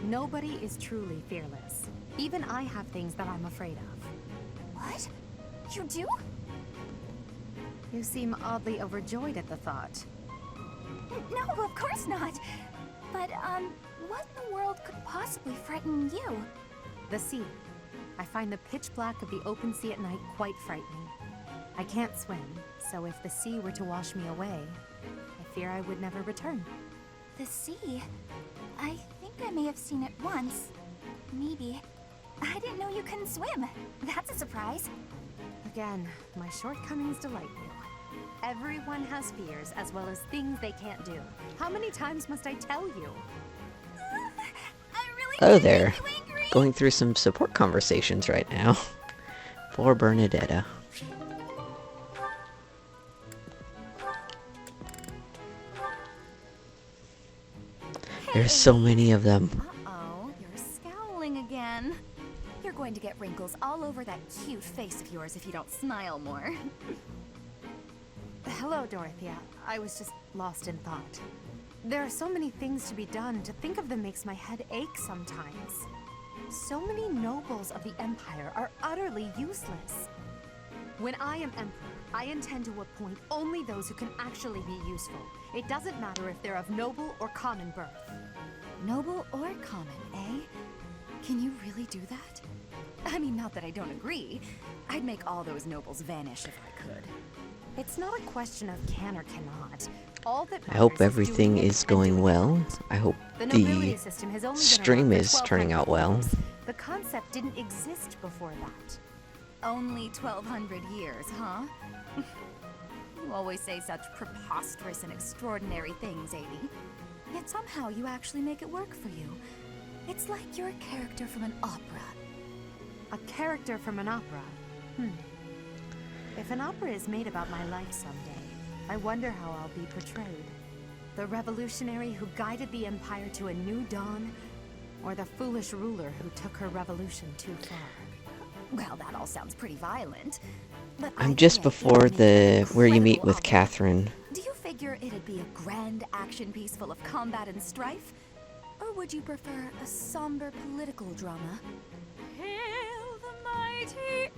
Speaker 5: nobody is truly fearless. Even I have things that I'm afraid of.
Speaker 3: What? You do?
Speaker 5: You seem oddly overjoyed at the thought.
Speaker 3: No, of course not. But, what in the world could possibly frighten you?
Speaker 5: The sea. I find the pitch black of the open sea at night quite frightening. I can't swim, so if the sea were to wash me away, I fear I would never return.
Speaker 3: The sea? I think I may have seen it once. Maybe. I didn't know you couldn't swim. That's a surprise.
Speaker 5: Again, my shortcomings delight you. Everyone has fears as well as things they can't do. How many times must I tell you?
Speaker 3: I really
Speaker 1: Oh
Speaker 3: can't
Speaker 1: there.
Speaker 3: make you angry.
Speaker 1: Going through some support conversations right now. For Bernadetta. There's so many of them.
Speaker 3: Uh-oh, you're scowling again. You're going to get wrinkles all over that cute face of yours if you don't smile more.
Speaker 5: Hello, Dorothea. I was just lost in thought. There are so many things to be done. To think of them makes my head ache sometimes. So many nobles of the Empire are utterly useless. When I am Emperor, I intend to appoint only those who can actually be useful. It doesn't matter if they're of noble or common birth.
Speaker 3: Noble or common, eh? Can you really do that? I mean, not that I don't agree. I'd make all those nobles vanish if I could.
Speaker 5: It's not a question of can or cannot. All that
Speaker 1: I hope
Speaker 5: matters
Speaker 1: everything
Speaker 5: doing it
Speaker 1: is
Speaker 5: and
Speaker 1: going
Speaker 5: doing
Speaker 1: well.
Speaker 5: it.
Speaker 1: I hope
Speaker 5: The nobility
Speaker 1: the
Speaker 5: system has only been
Speaker 1: stream
Speaker 5: around
Speaker 1: is
Speaker 5: for
Speaker 1: turning out
Speaker 5: 1200
Speaker 1: well.
Speaker 5: years. The concept didn't exist before that.
Speaker 3: Only 1,200 years, huh? You always say such preposterous and extraordinary things, Adi. Yet somehow you actually make it work for you. It's like you're a character from an opera.
Speaker 5: A character from an opera? If an opera is made about my life someday, I wonder how I'll be portrayed. The revolutionary who guided the Empire to a new dawn, or the foolish ruler who took her revolution too far?
Speaker 3: Well, that all sounds pretty violent. But
Speaker 1: I'm
Speaker 3: either
Speaker 1: just
Speaker 3: way,
Speaker 1: before
Speaker 3: it'd make an
Speaker 1: where you meet
Speaker 3: incredible
Speaker 1: with
Speaker 3: opera.
Speaker 1: Catherine.
Speaker 3: Do you figure it'd be a grand action piece full of combat and strife? Or would you prefer a somber political drama?
Speaker 7: Hail the mighty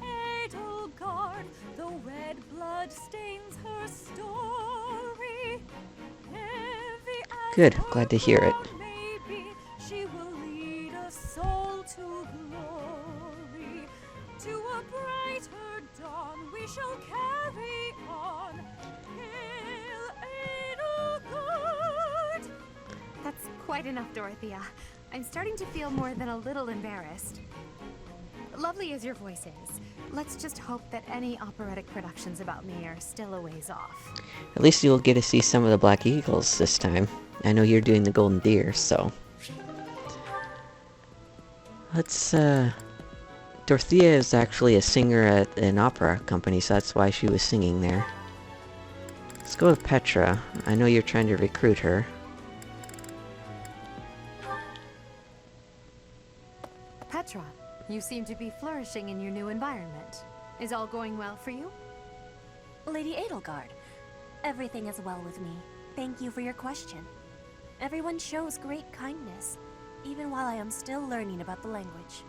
Speaker 7: Edelgard, the red blood stains her story. Heavy as
Speaker 1: Good,
Speaker 7: her
Speaker 1: glad to hear it.
Speaker 7: crown may be, she will lead a soul to glory. To a brighter dawn we shall carry on. Hail Edelgard!
Speaker 5: That's quite enough, Dorothea. I'm starting to feel more than a little embarrassed. Lovely as your voice is, Let's just hope that any operatic productions about me are still a ways off.
Speaker 1: At least you'll get to see some of the Black Eagles this time. I know you're doing the Golden Deer, so... Let's, Dorothea is actually a singer at an opera company, so that's why she was singing there. Let's go with Petra. I know you're trying to recruit her.
Speaker 5: Petra, you seem to be flourishing in your new environment. Is all going well for you?
Speaker 10: Lady Edelgard, everything is well with me. Thank you for your question. Everyone shows great kindness, even while I am still learning about the language.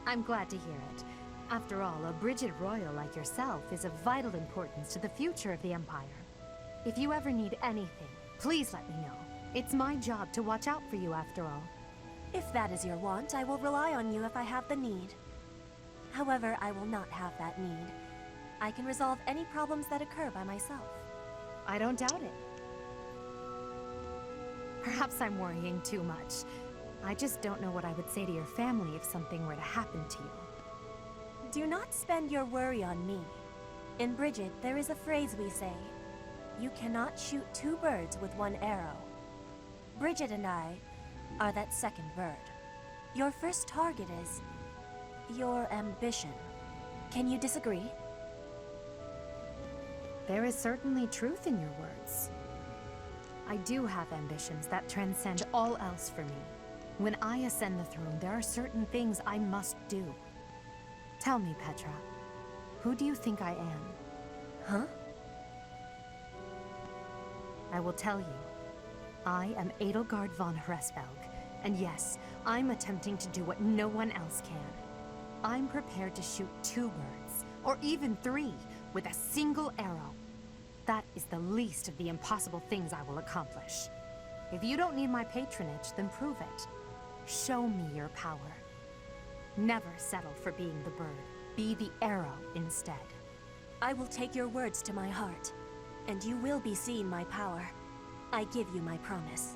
Speaker 5: I'm glad to hear it. After all, a Brigid Royal like yourself is of vital importance to the future of the Empire. If you ever need anything, please let me know. It's my job to watch out for you after all.
Speaker 10: If that is your want, I will rely on you if I have the need. However, I will not have that need. I can resolve any problems that occur by myself.
Speaker 5: I don't doubt it. Perhaps I'm worrying too much. I just don't know what I would say to your family if something were to happen to you.
Speaker 10: Do not spend your worry on me. In Brigid, there is a phrase we say. You cannot shoot two birds with one arrow. Brigid and I are that second bird. Your first target is your ambition. Can you disagree?
Speaker 5: There is certainly truth in your words. I do have ambitions that transcend all else for me. When I ascend the throne, there are certain things I must do. Tell me, Petra, who do you think I am?
Speaker 10: Huh?
Speaker 5: I will tell you. I am Edelgard von Hresvelg, and yes, I'm attempting to do what no one else can. I'm prepared to shoot 2 birds, or even 3, with a single arrow. That is the least of the impossible things I will accomplish. If you don't need my patronage, then prove it. Show me your power. Never settle for being the bird. Be the arrow instead.
Speaker 10: I will take your words to my heart, and you will be seeing my power. I give you my promise.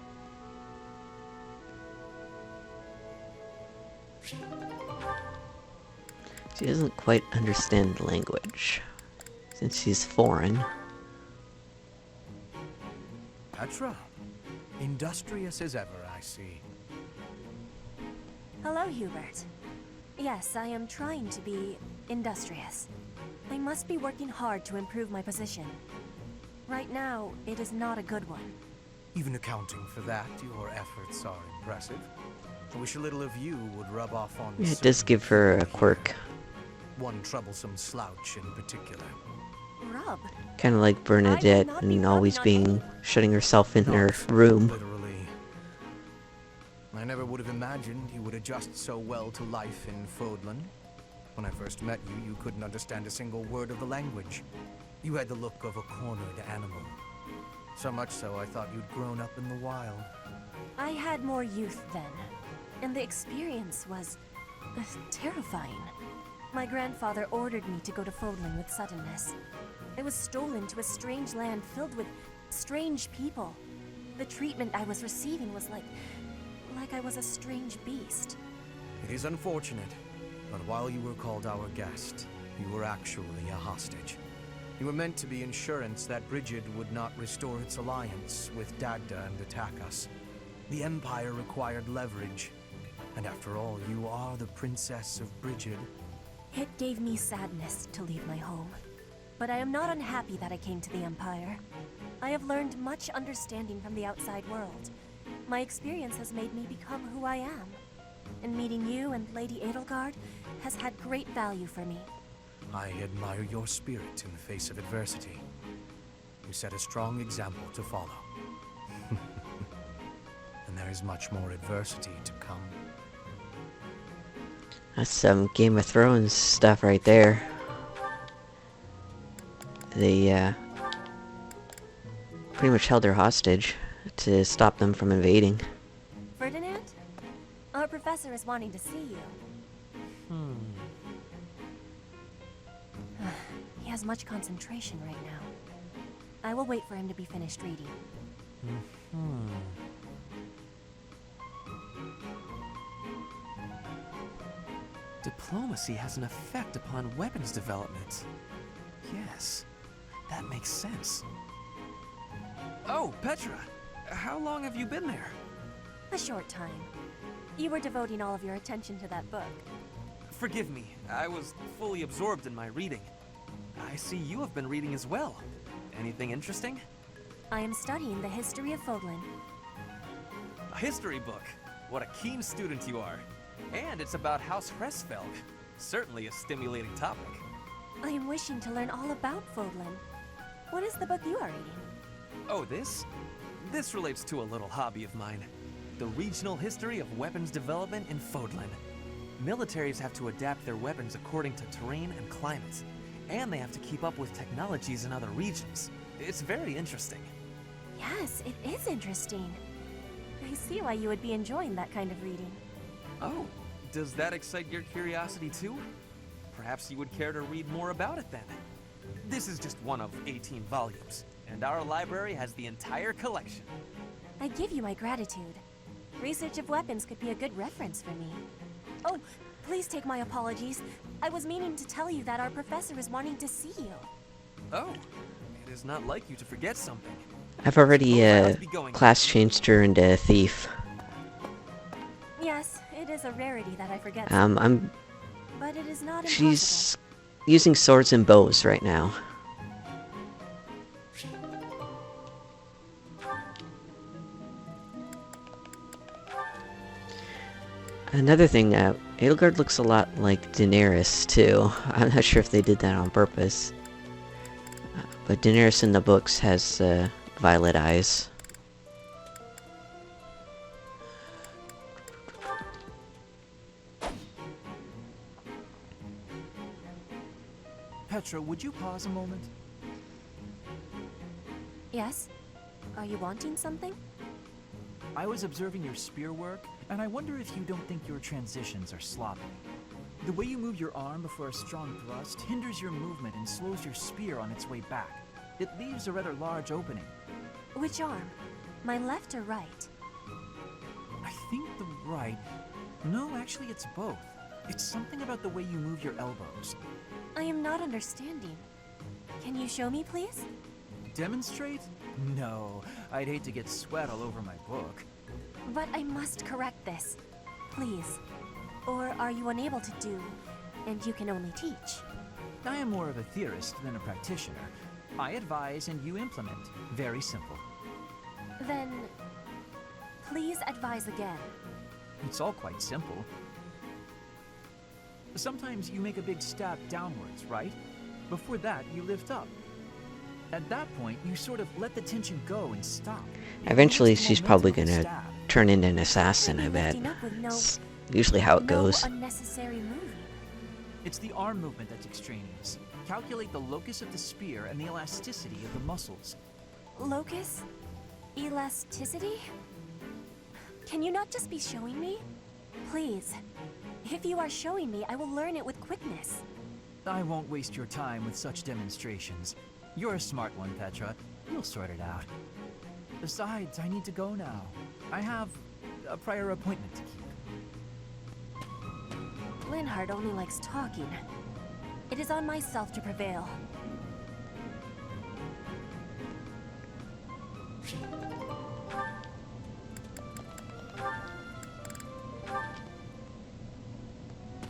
Speaker 1: She doesn't quite understand the language, since she's foreign.
Speaker 6: Petra, industrious as ever, I see.
Speaker 10: Hello, Hubert. Yes, I am trying to be industrious. I must be working hard to improve my position. Right now, it is not a good one.
Speaker 6: Even accounting for that, your efforts are impressive. I wish a little of you would rub off on
Speaker 1: It does give her a quirk.
Speaker 6: one troublesome slouch in particular.
Speaker 10: Rub?
Speaker 1: Kind of like Bernadette
Speaker 10: not be
Speaker 1: and always
Speaker 10: rubbing on
Speaker 1: being shutting herself in her
Speaker 6: Not
Speaker 1: room.
Speaker 6: Literally. I never would have imagined you would adjust so well to life in Fodlan. When I first met you, you couldn't understand a single word of the language. You had the look of a cornered animal. So much so, I thought you'd grown up in the wild.
Speaker 10: I had more youth then, and the experience was terrifying. My grandfather ordered me to go to Fodlan with suddenness. I was stolen to a strange land filled with strange people. The treatment I was receiving was like I was a strange beast.
Speaker 6: It is unfortunate, but while you were called our guest, you were actually a hostage. You were meant to be insurance that Brigid would not restore its alliance with Dagda and attack us. The Empire required leverage, and after all, you are the Princess of Brigid.
Speaker 10: It gave me sadness to leave my home, but I am not unhappy that I came to the Empire. I have learned much understanding from the outside world. My experience has made me become who I am, and meeting you and Lady Edelgard has had great value for me.
Speaker 6: I admire your spirit in the face of adversity. You set a strong example to follow. And there is much more adversity to come.
Speaker 1: That's some Game of Thrones stuff right there. They, pretty much held her hostage to stop them from invading.
Speaker 10: Ferdinand? Our professor is wanting to see you. He has much concentration right now. I will wait for him to be finished reading.
Speaker 4: diplomacy has an effect upon weapons development. Yes, that makes sense. Oh, Petra! How long have you been there?
Speaker 10: A short time. You were devoting all of your attention to that book.
Speaker 4: Forgive me, I was fully absorbed in my reading. I see you have been reading as well. Anything interesting?
Speaker 10: I am studying the history of Fodlan.
Speaker 4: A history book. What a keen student you are. And it's about House Hresfelg. Certainly a stimulating topic.
Speaker 10: I am wishing to learn all about Fodlan. What is the book you are reading?
Speaker 4: Oh, this? This relates to a little hobby of mine. The regional history of weapons development in Fodlan. Militaries have to adapt their weapons according to terrain and climate. And they have to keep up with technologies in other regions. It's very interesting.
Speaker 10: Yes, it is interesting. I see why you would be enjoying that kind of reading.
Speaker 4: Oh, does that excite your curiosity too? Perhaps you would care to read more about it then. This is just one of 18 volumes, and our library has the entire collection.
Speaker 10: I give you my gratitude. Research of weapons could be a good reference for me. Oh, please take my apologies. I was meaning to tell you that our professor is wanting to see you.
Speaker 4: Oh, it is not like you to forget something.
Speaker 1: I've already,
Speaker 4: Oh, I must be going.
Speaker 1: class changed her into thief.
Speaker 10: Yes, it is a rarity that I forget. But it is not impossible.
Speaker 1: She's using swords and bows right now. Another thing, Edelgard looks a lot like Daenerys, too. I'm not sure if they did that on purpose. But Daenerys in the books has, violet eyes.
Speaker 8: Petra, would you pause a moment?
Speaker 10: Yes? Are you wanting something?
Speaker 8: I was observing your spear work, and I wonder if you don't think your transitions are sloppy. The way you move your arm before a strong thrust hinders your movement and slows your spear on its way back. It leaves a rather large opening.
Speaker 10: Which arm? My left or right?
Speaker 8: I think the right... No, actually it's both. It's something about the way you move your elbows.
Speaker 10: I am not understanding. Can you show me, please?
Speaker 8: Demonstrate? No, I'd hate to get sweat all over my book.
Speaker 10: But I must correct this. Please. Or are you unable to do, and you can only teach?
Speaker 8: I am more of a theorist than a practitioner. I advise and you implement. Very simple.
Speaker 10: Then, please advise again.
Speaker 8: It's all quite simple. Sometimes you make a big stab downwards, right? Before that, you lift up. At that point, you sort of let the tension go and stop.
Speaker 1: Eventually, she's probably gonna turn into an assassin, I bet.
Speaker 10: Lifting up with
Speaker 1: It's usually how it goes.
Speaker 10: No unnecessary moving.
Speaker 8: It's the arm movement that's extraneous. Calculate the locus of the spear and the elasticity of the muscles.
Speaker 10: Locus? Elasticity? Can you not just be showing me? Please. If you are showing me, I will learn it with quickness.
Speaker 8: I won't waste your time with such demonstrations. You're a smart one, Petra. You'll sort it out. Besides, I need to go now. I have a prior appointment to keep.
Speaker 10: Linhardt only likes talking. It is on myself to prevail.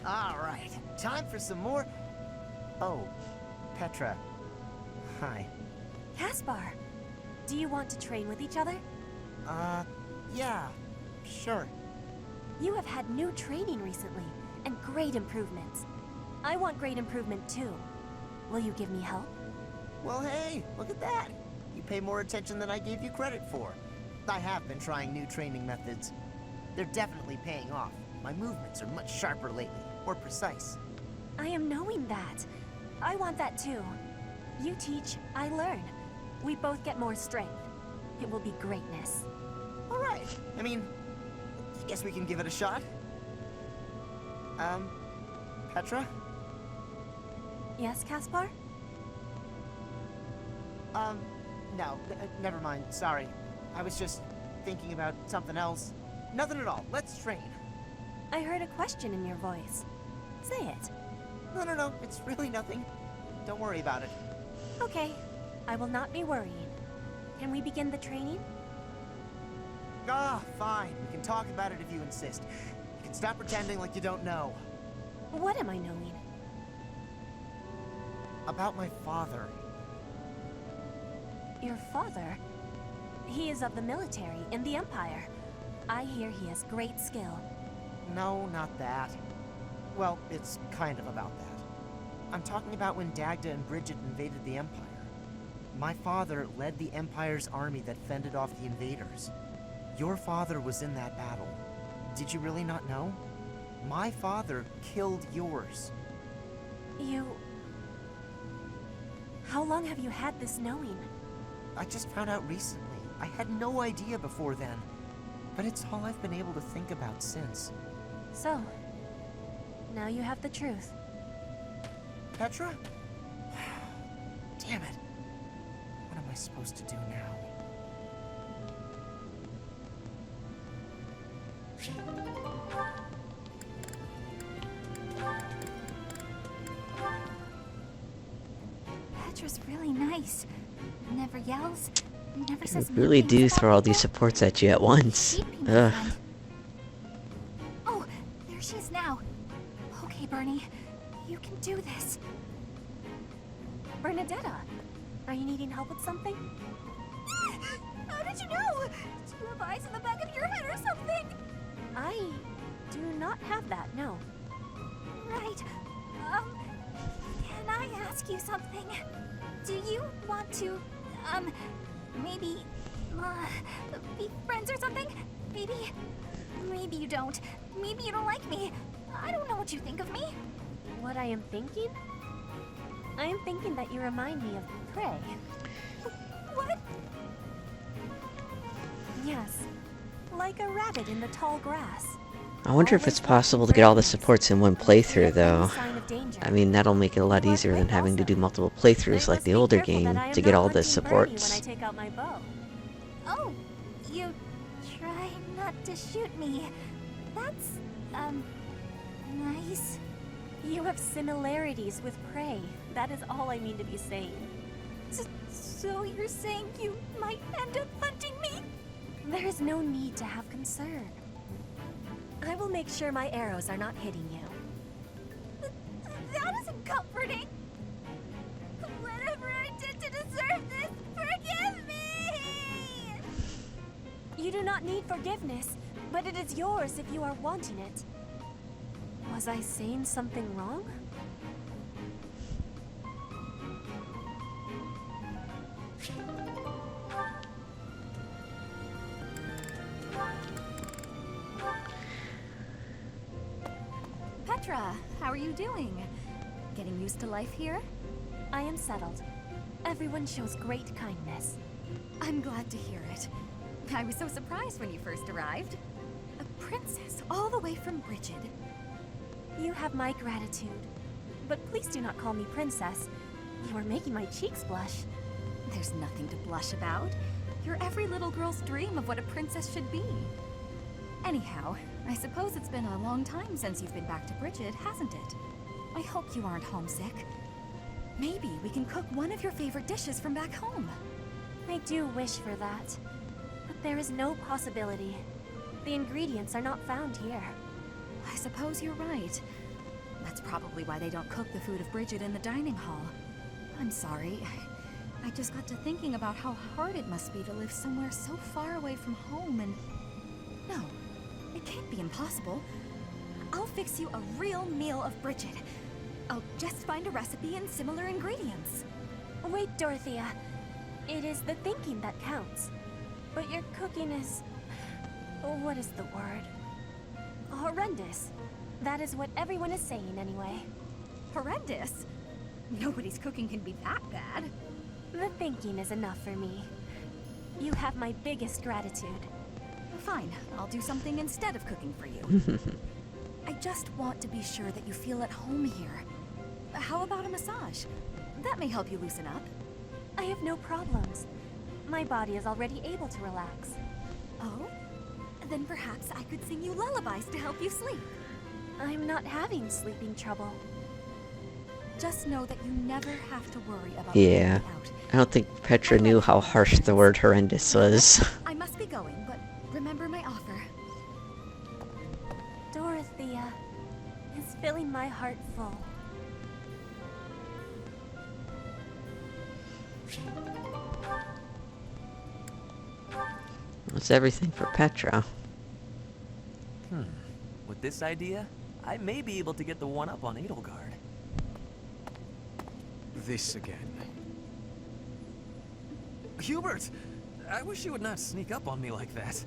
Speaker 9: All right, time for some more. Oh, Petra. Hi.
Speaker 10: Caspar, do you want to train with each other?
Speaker 9: Yeah, sure.
Speaker 10: You have had new training recently, and great improvements. I want great improvement too. Will you give me help?
Speaker 9: Well, hey, look at that. You pay more attention than I gave you credit for. I have been trying new training methods. They're definitely paying off. My movements are much sharper lately, more precise.
Speaker 10: I am knowing that. I want that too. You teach, I learn. We both get more strength. It will be greatness.
Speaker 9: All right. I mean, I guess we can give it a shot. Petra?
Speaker 10: Yes, Caspar?
Speaker 9: No, never mind. Sorry. I was just thinking about something else. Nothing at all. Let's train.
Speaker 10: I heard a question in your voice. Say it.
Speaker 9: No, it's really nothing. Don't worry about it.
Speaker 10: Okay, I will not be worrying. Can we begin the training?
Speaker 9: Ah, fine. We can talk about it if you insist. You can stop pretending like you don't know.
Speaker 10: What am I knowing?
Speaker 9: About my father.
Speaker 10: Your father? He is of the military in the Empire. I hear he has great skill.
Speaker 9: No, not that. Well, it's kind of about that. I'm talking about when Dagda and Bridget invaded the Empire. My father led the Empire's army that fended off the invaders. Your father was in that battle. Did you really not know? My father killed yours.
Speaker 10: You... How long have you had this knowing?
Speaker 9: I just found out recently. I had no idea before then. But it's all I've been able to think about since.
Speaker 10: So, now you have the truth.
Speaker 9: Petra? Damn it. What am I supposed to do now?
Speaker 3: Petra's really nice. Never yells. Never
Speaker 1: You
Speaker 3: says
Speaker 1: really
Speaker 3: mean
Speaker 1: do
Speaker 3: things
Speaker 1: throw
Speaker 3: about
Speaker 1: all these
Speaker 3: people.
Speaker 1: supports at you at once.
Speaker 3: She'd be my
Speaker 1: Ugh.
Speaker 3: friend. Oh, there she is now. Okay, Bernie. You can do this.
Speaker 10: Bernadetta, are you needing help with something?
Speaker 3: How did you know? Do you have eyes in the back of your head or something?
Speaker 10: I do not have that, no.
Speaker 3: Right. Can I ask you something? Do you want to, maybe, be friends or something? Maybe you don't. Maybe you don't like me. I don't know what you think of me.
Speaker 10: What I am thinking? I am thinking that you remind me of prey.
Speaker 3: What?
Speaker 10: Yes, like a rabbit in the tall grass.
Speaker 1: I wonder if it's possible to get all the supports in one playthrough, though. I mean, that'll make it a lot easier than having to do multiple playthroughs like the older game to get all the supports.
Speaker 10: When I take out my bow.
Speaker 3: Oh, you try not to shoot me. That's, nice.
Speaker 10: You have similarities with prey. That is all I mean to be saying.
Speaker 3: So you're saying you might end up hunting me?
Speaker 10: There is no need to have concern. I will make sure my arrows are not hitting you.
Speaker 3: That isn't comforting. Whatever I did to deserve this, forgive me!
Speaker 10: You do not need forgiveness, but it is yours if you are wanting it. Was I saying something wrong?
Speaker 3: Petra, how are you doing? Getting used to life here?
Speaker 10: I am settled. Everyone shows great kindness.
Speaker 3: I'm glad to hear it. I was so surprised when you first arrived. A princess all the way from Bridget.
Speaker 10: You have my gratitude. But please do not call me princess. You are making my cheeks blush.
Speaker 3: There's nothing to blush about. You're every little girl's dream of what a princess should be. Anyhow, I suppose it's been a long time since you've been back to Bridget, hasn't it? I hope you aren't homesick. Maybe we can cook one of your favorite dishes from back home.
Speaker 10: I do wish for that. But there is no possibility. The ingredients are not found here.
Speaker 3: I suppose you're right. That's probably why they don't cook the food of Bridget in the dining hall. I'm sorry. I just got to thinking about how hard it must be to live somewhere so far away from home and... No, it can't be impossible. I'll fix you a real meal of Bridget. I'll just find a recipe and similar ingredients.
Speaker 10: Wait, Dorothea. It is the thinking that counts. But your cooking is... What is the word? Horrendous. That is what everyone is saying anyway.
Speaker 3: Horrendous? Nobody's cooking can be that bad.
Speaker 10: The thinking is enough for me. You have my biggest gratitude.
Speaker 3: Fine, I'll do something instead of cooking for you. I just want to be sure that you feel at home here. How about a massage? That may help you loosen up.
Speaker 10: I have no problems. My body is already able to relax.
Speaker 3: Oh? Then perhaps I could sing you lullabies to help you sleep.
Speaker 10: I'm not having sleeping trouble.
Speaker 3: Just know that you never have to worry about
Speaker 1: Yeah.
Speaker 3: finding out.
Speaker 1: I don't think Petra knew how harsh the word horrendous was.
Speaker 3: I must be going, but remember my offer.
Speaker 10: Dorothea is filling my heart full.
Speaker 1: That's everything for Petra.
Speaker 4: With this idea, I may be able to get the one up on Edelgard.
Speaker 6: This again.
Speaker 4: Hubert! I wish you would not sneak up on me like that.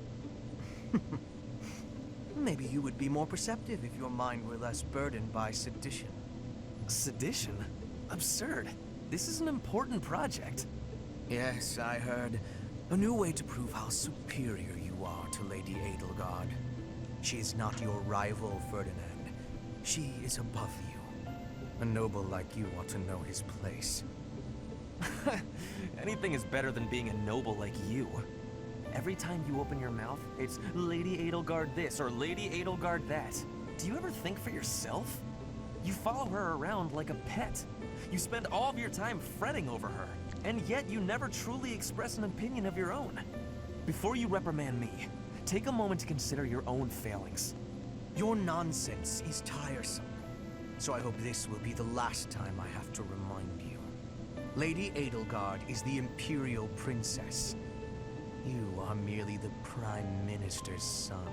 Speaker 6: Maybe you would be more perceptive if your mind were less burdened by sedition.
Speaker 4: Sedition? Absurd. This is an important project.
Speaker 6: Yes, I heard. A new way to prove how superior you are to Lady Edelgard. She is not your rival, Ferdinand. She is above you. A noble like you ought to know his place.
Speaker 4: Anything is better than being a noble like you. Every time you open your mouth, it's Lady Edelgard this or Lady Edelgard that. Do you ever think for yourself? You follow her around like a pet. You spend all of your time fretting over her, and yet you never truly express an opinion of your own. Before you reprimand me, take a moment to consider your own failings.
Speaker 6: Your nonsense is tiresome, so I hope this will be the last time I have to remind you. Lady Edelgard is the Imperial Princess. You are merely the Prime Minister's son.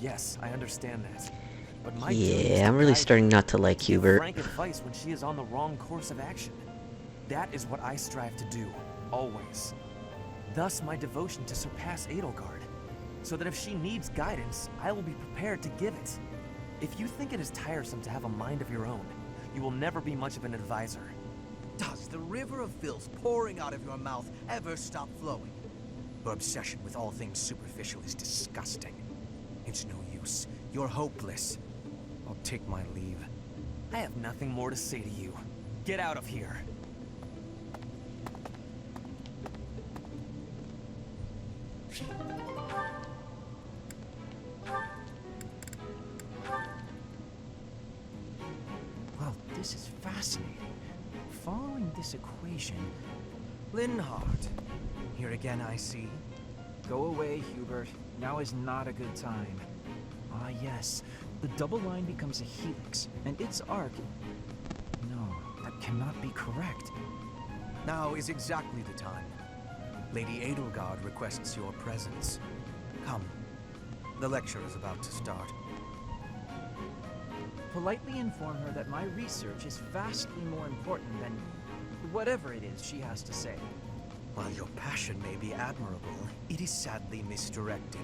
Speaker 4: Yes, I understand that. But my duty is
Speaker 1: Yeah,
Speaker 4: to
Speaker 1: I'm really
Speaker 4: guide her,
Speaker 1: starting not to like
Speaker 4: to give
Speaker 1: Hubert.
Speaker 4: frank advice when she is on the wrong course of action. That is what I strive to do, always. Thus my devotion to surpass Edelgard, so that if she needs guidance, I will be prepared to give it. If you think it is tiresome to have a mind of your own, you will never be much of an advisor.
Speaker 6: Does the river of filth pouring out of your mouth ever stop flowing? Your obsession with all things superficial is disgusting. It's no use. You're hopeless. I'll take my leave.
Speaker 4: I have nothing more to say to you. Get out of here.
Speaker 8: Well, this is fascinating. Following this equation...
Speaker 6: Linhardt. Here again, I see.
Speaker 8: Go away, Hubert. Now is not a good time. Ah, yes. The double line becomes a helix, and its arc... No, that cannot be correct.
Speaker 6: Now is exactly the time. Lady Edelgard requests your presence. Come. The lecture is about to start.
Speaker 8: Politely inform her that my research is vastly more important than whatever it is she has to say.
Speaker 6: While your passion may be admirable, it is sadly misdirected.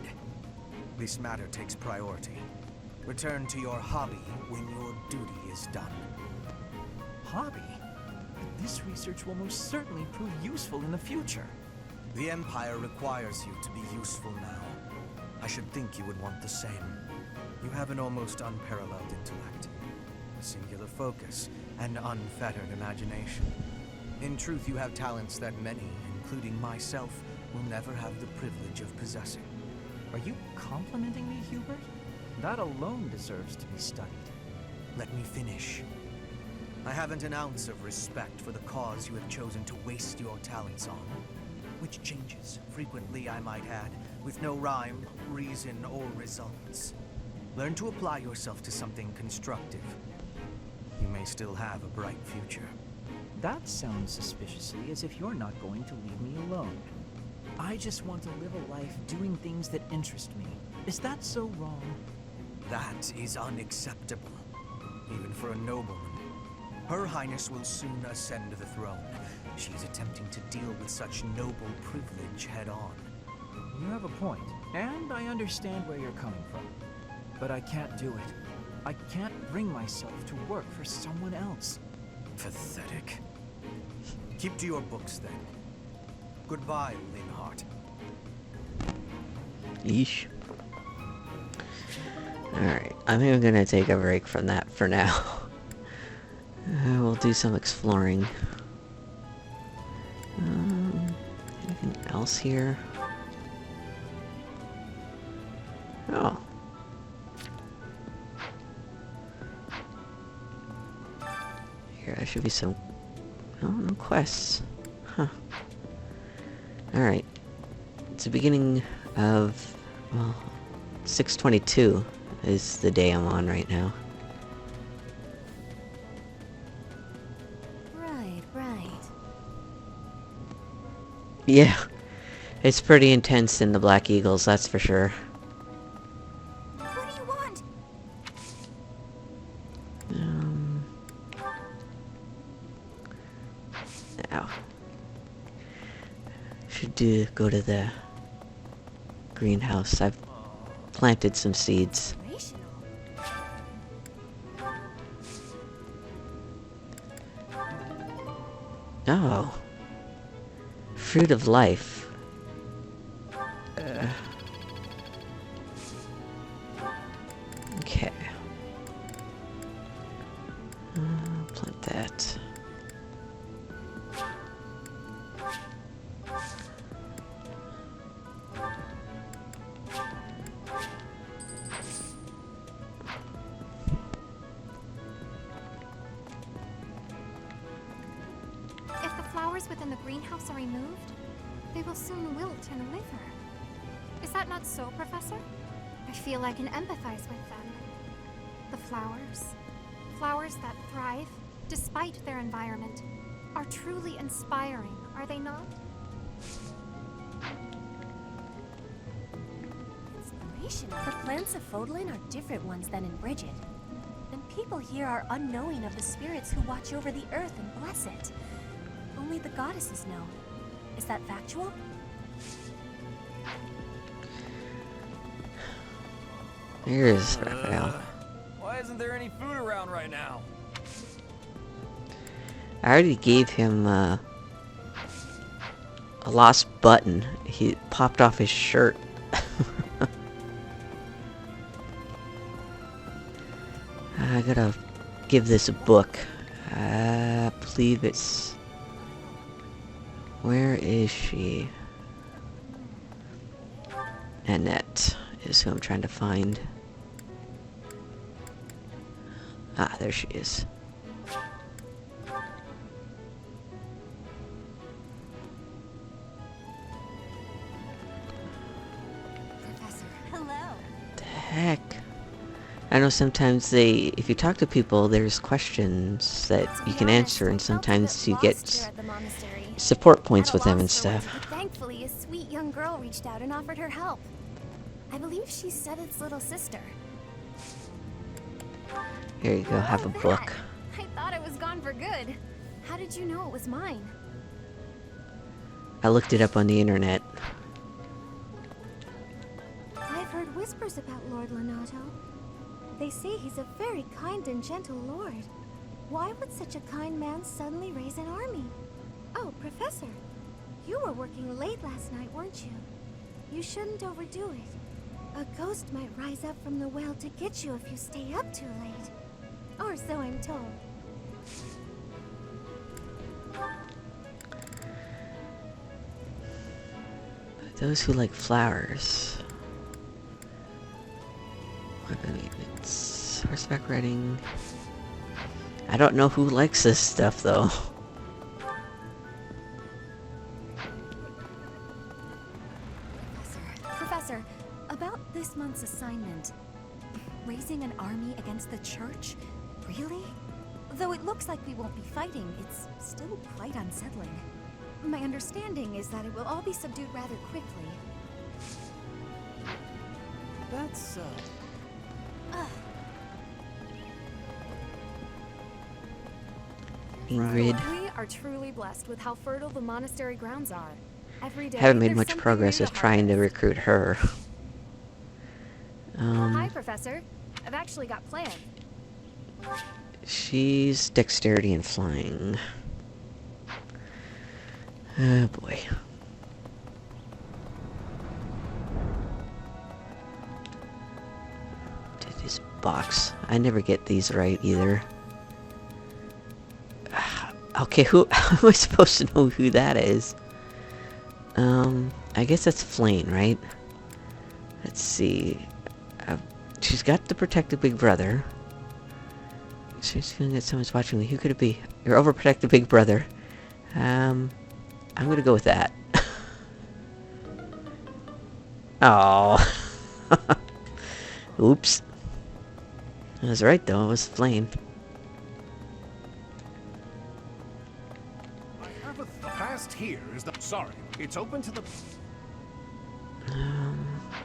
Speaker 6: This matter takes priority. Return to your hobby when your duty is done.
Speaker 8: Hobby? But this research will most certainly prove useful in the future.
Speaker 6: The Empire requires you to be useful now. I should think you would want the same. You have an almost unparalleled intellect, a singular focus, and unfettered imagination. In truth, you have talents that many, including myself, will never have the privilege of possessing.
Speaker 8: Are you complimenting me, Hubert? That alone deserves to be studied.
Speaker 6: Let me finish. I haven't an ounce of respect for the cause you have chosen to waste your talents on, which changes, frequently I might add, with no rhyme, reason, or results. Learn to apply yourself to something constructive. You may still have a bright future.
Speaker 8: That sounds suspiciously as if you're not going to leave me alone. I just want to live a life doing things that interest me. Is that so wrong?
Speaker 6: That is unacceptable, even for a nobleman. Her Highness will soon ascend the throne. She is attempting to deal with such noble privilege head-on.
Speaker 8: You have a point, and I understand where you're coming from. But I can't do it. I can't bring myself to work for someone else.
Speaker 6: Pathetic. Keep to your books, then. Goodbye, Linhardt.
Speaker 1: Yeesh. Alright, I think I'm gonna take a break from that for now. We'll do some exploring. Anything else here? should be some... Oh, no quests. Huh. Alright. It's the beginning of... Well, 6/22 is the day I'm on right now.
Speaker 10: Right.
Speaker 1: Yeah. It's pretty intense in the Black Eagles, that's for sure.
Speaker 3: What do you want?
Speaker 1: Now. Should go to the greenhouse. I've planted some seeds.
Speaker 3: Inspirational.
Speaker 1: Oh. Fruit of life. Okay. Plant that.
Speaker 11: If the flowers within the greenhouse are removed, they will soon wilt and wither. Is that not so, Professor? I feel I can empathize with them. The flowers that thrive, despite their environment, are truly inspiring, are they not?
Speaker 10: Inspirational. The plants of Fodlan are different ones than in Bridget. And people here are unknowing of the spirits who watch over the earth and bless it. Only the goddesses know. Is that factual?
Speaker 1: Here's Raphael.
Speaker 4: Why isn't there any food around right now?
Speaker 1: I already gave him a lost button. He popped off his shirt. I gotta give this a book. I believe it's... Where is she? Annette is who I'm trying to find. Ah, there she is.
Speaker 3: Professor. Hello.
Speaker 1: The heck? I know sometimes if you talk to people, there's questions that you can answer, and sometimes you get support points with them and stuff.
Speaker 11: But thankfully, a sweet young girl reached out and offered her help. I believe she's Sedith's little sister.
Speaker 1: Here you go, have a book.
Speaker 11: I thought it was gone for good. How did you know it was mine?
Speaker 1: I looked it up on the internet.
Speaker 11: I've heard whispers about Lord Lonato. They say he's a very kind and gentle lord. Why would such a kind man suddenly raise an army? Oh, Professor, you were working late last night, weren't you? You shouldn't overdo it. A ghost might rise up from the well to get you if you stay up too late. Or so I'm told.
Speaker 1: Those who like flowers. Weapon maintenance. Horseback riding. I don't know who likes this stuff though.
Speaker 3: Professor, about this month's assignment. Raising an army against the church? Really? Though it looks like we won't be fighting, it's still quite unsettling. My understanding is that it will all be subdued rather quickly.
Speaker 8: That's,
Speaker 1: Ingrid.
Speaker 7: We are truly blessed with how fertile the monastery grounds are. Every day,
Speaker 1: Haven't made
Speaker 7: there's
Speaker 1: much
Speaker 7: something
Speaker 1: progress
Speaker 7: new
Speaker 1: with trying to
Speaker 7: harvest.
Speaker 1: recruit her.
Speaker 7: Hi, Professor. I've actually got plans.
Speaker 1: She's dexterity and flying. Oh boy. To this box. I never get these right either. Okay, who am I supposed to know who that is? I guess that's Flame, right? Let's see. She's got the protective big brother. She's feeling that someone's watching me. Who could it be? Your overprotective big brother. I'm gonna go with that. Oh. Oops. I was right though, it was Flame.
Speaker 12: The past here is the... Sorry, it's open to the...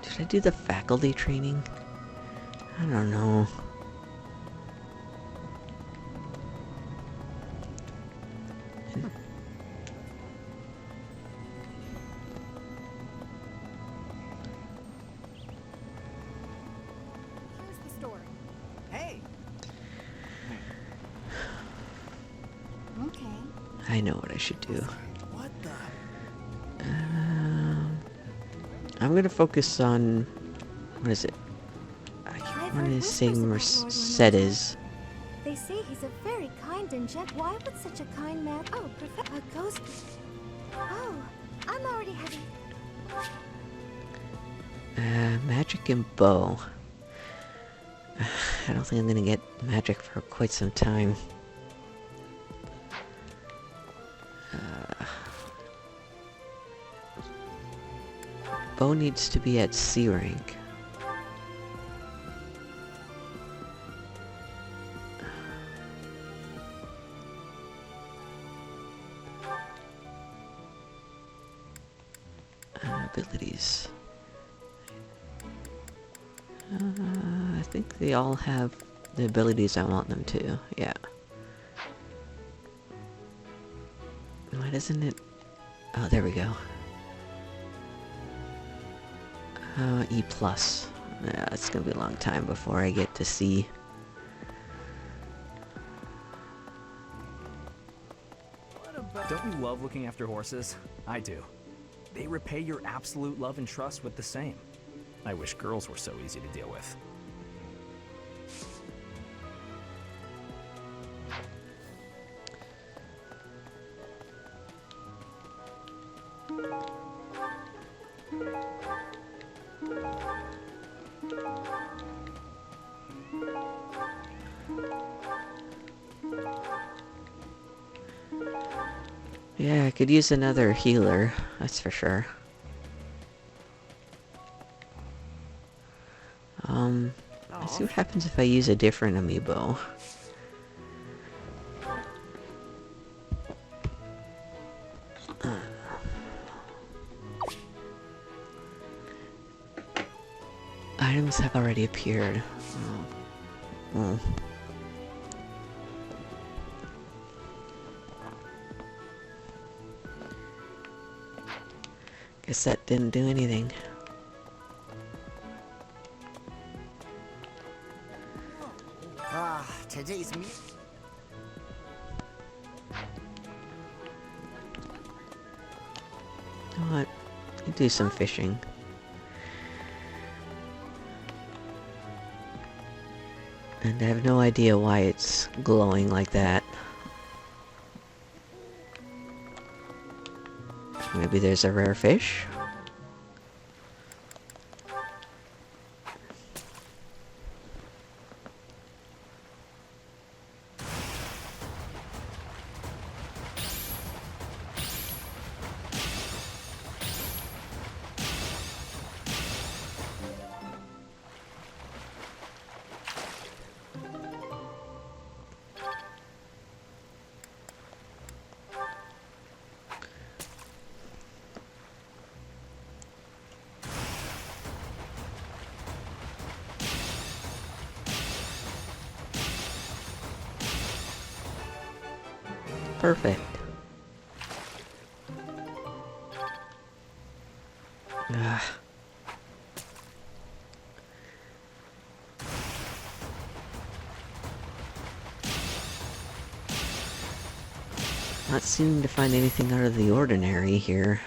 Speaker 1: Did I do the faculty training? I don't know.
Speaker 5: Here's the story.
Speaker 9: Hey,
Speaker 11: Okay.
Speaker 1: I know what I should do.
Speaker 9: what the?
Speaker 1: I'm gonna focus on... What is it? I
Speaker 11: I've
Speaker 1: want
Speaker 11: heard
Speaker 1: to say
Speaker 11: whispers about Lord
Speaker 1: Mercedes.
Speaker 11: They say he's a very kind and gentle. Why would such a kind man? Oh, a ghost. Oh, I'm already having.
Speaker 1: Magic and bow. I don't think I'm gonna get magic for quite some time. Bow needs to be at C rank. Abilities. I think they all have the abilities I want them to, yeah. Why doesn't it... Oh, there we go. E+. Yeah, it's gonna be a long time before I get to C.
Speaker 8: Don't you love looking after horses? I do. They repay your absolute love and trust with the same. I wish girls were so easy to deal with.
Speaker 1: Yeah, I could use another healer, that's for sure. Let's see what happens if I use a different amiibo. Items have already appeared. Oh. Guess that didn't do anything.
Speaker 9: Today's meet.
Speaker 1: You know what? I'll do some fishing. And I have no idea why it's glowing like that. Maybe there's a rare fish? Perfect. Ugh. Not seeming to find anything out of the ordinary here.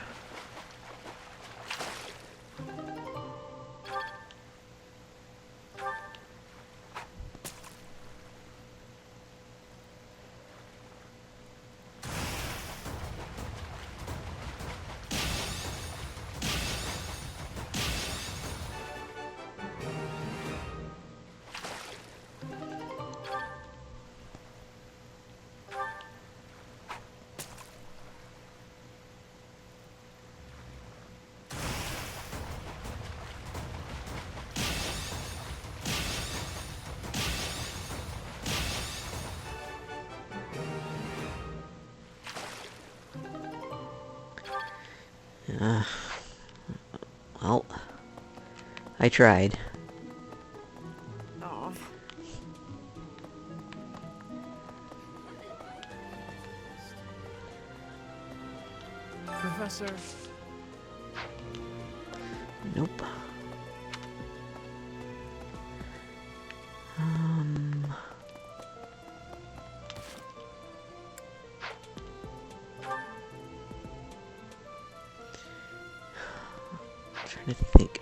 Speaker 1: Well, I tried.
Speaker 5: Oh.
Speaker 8: Professor,
Speaker 1: Nope. Trying to think.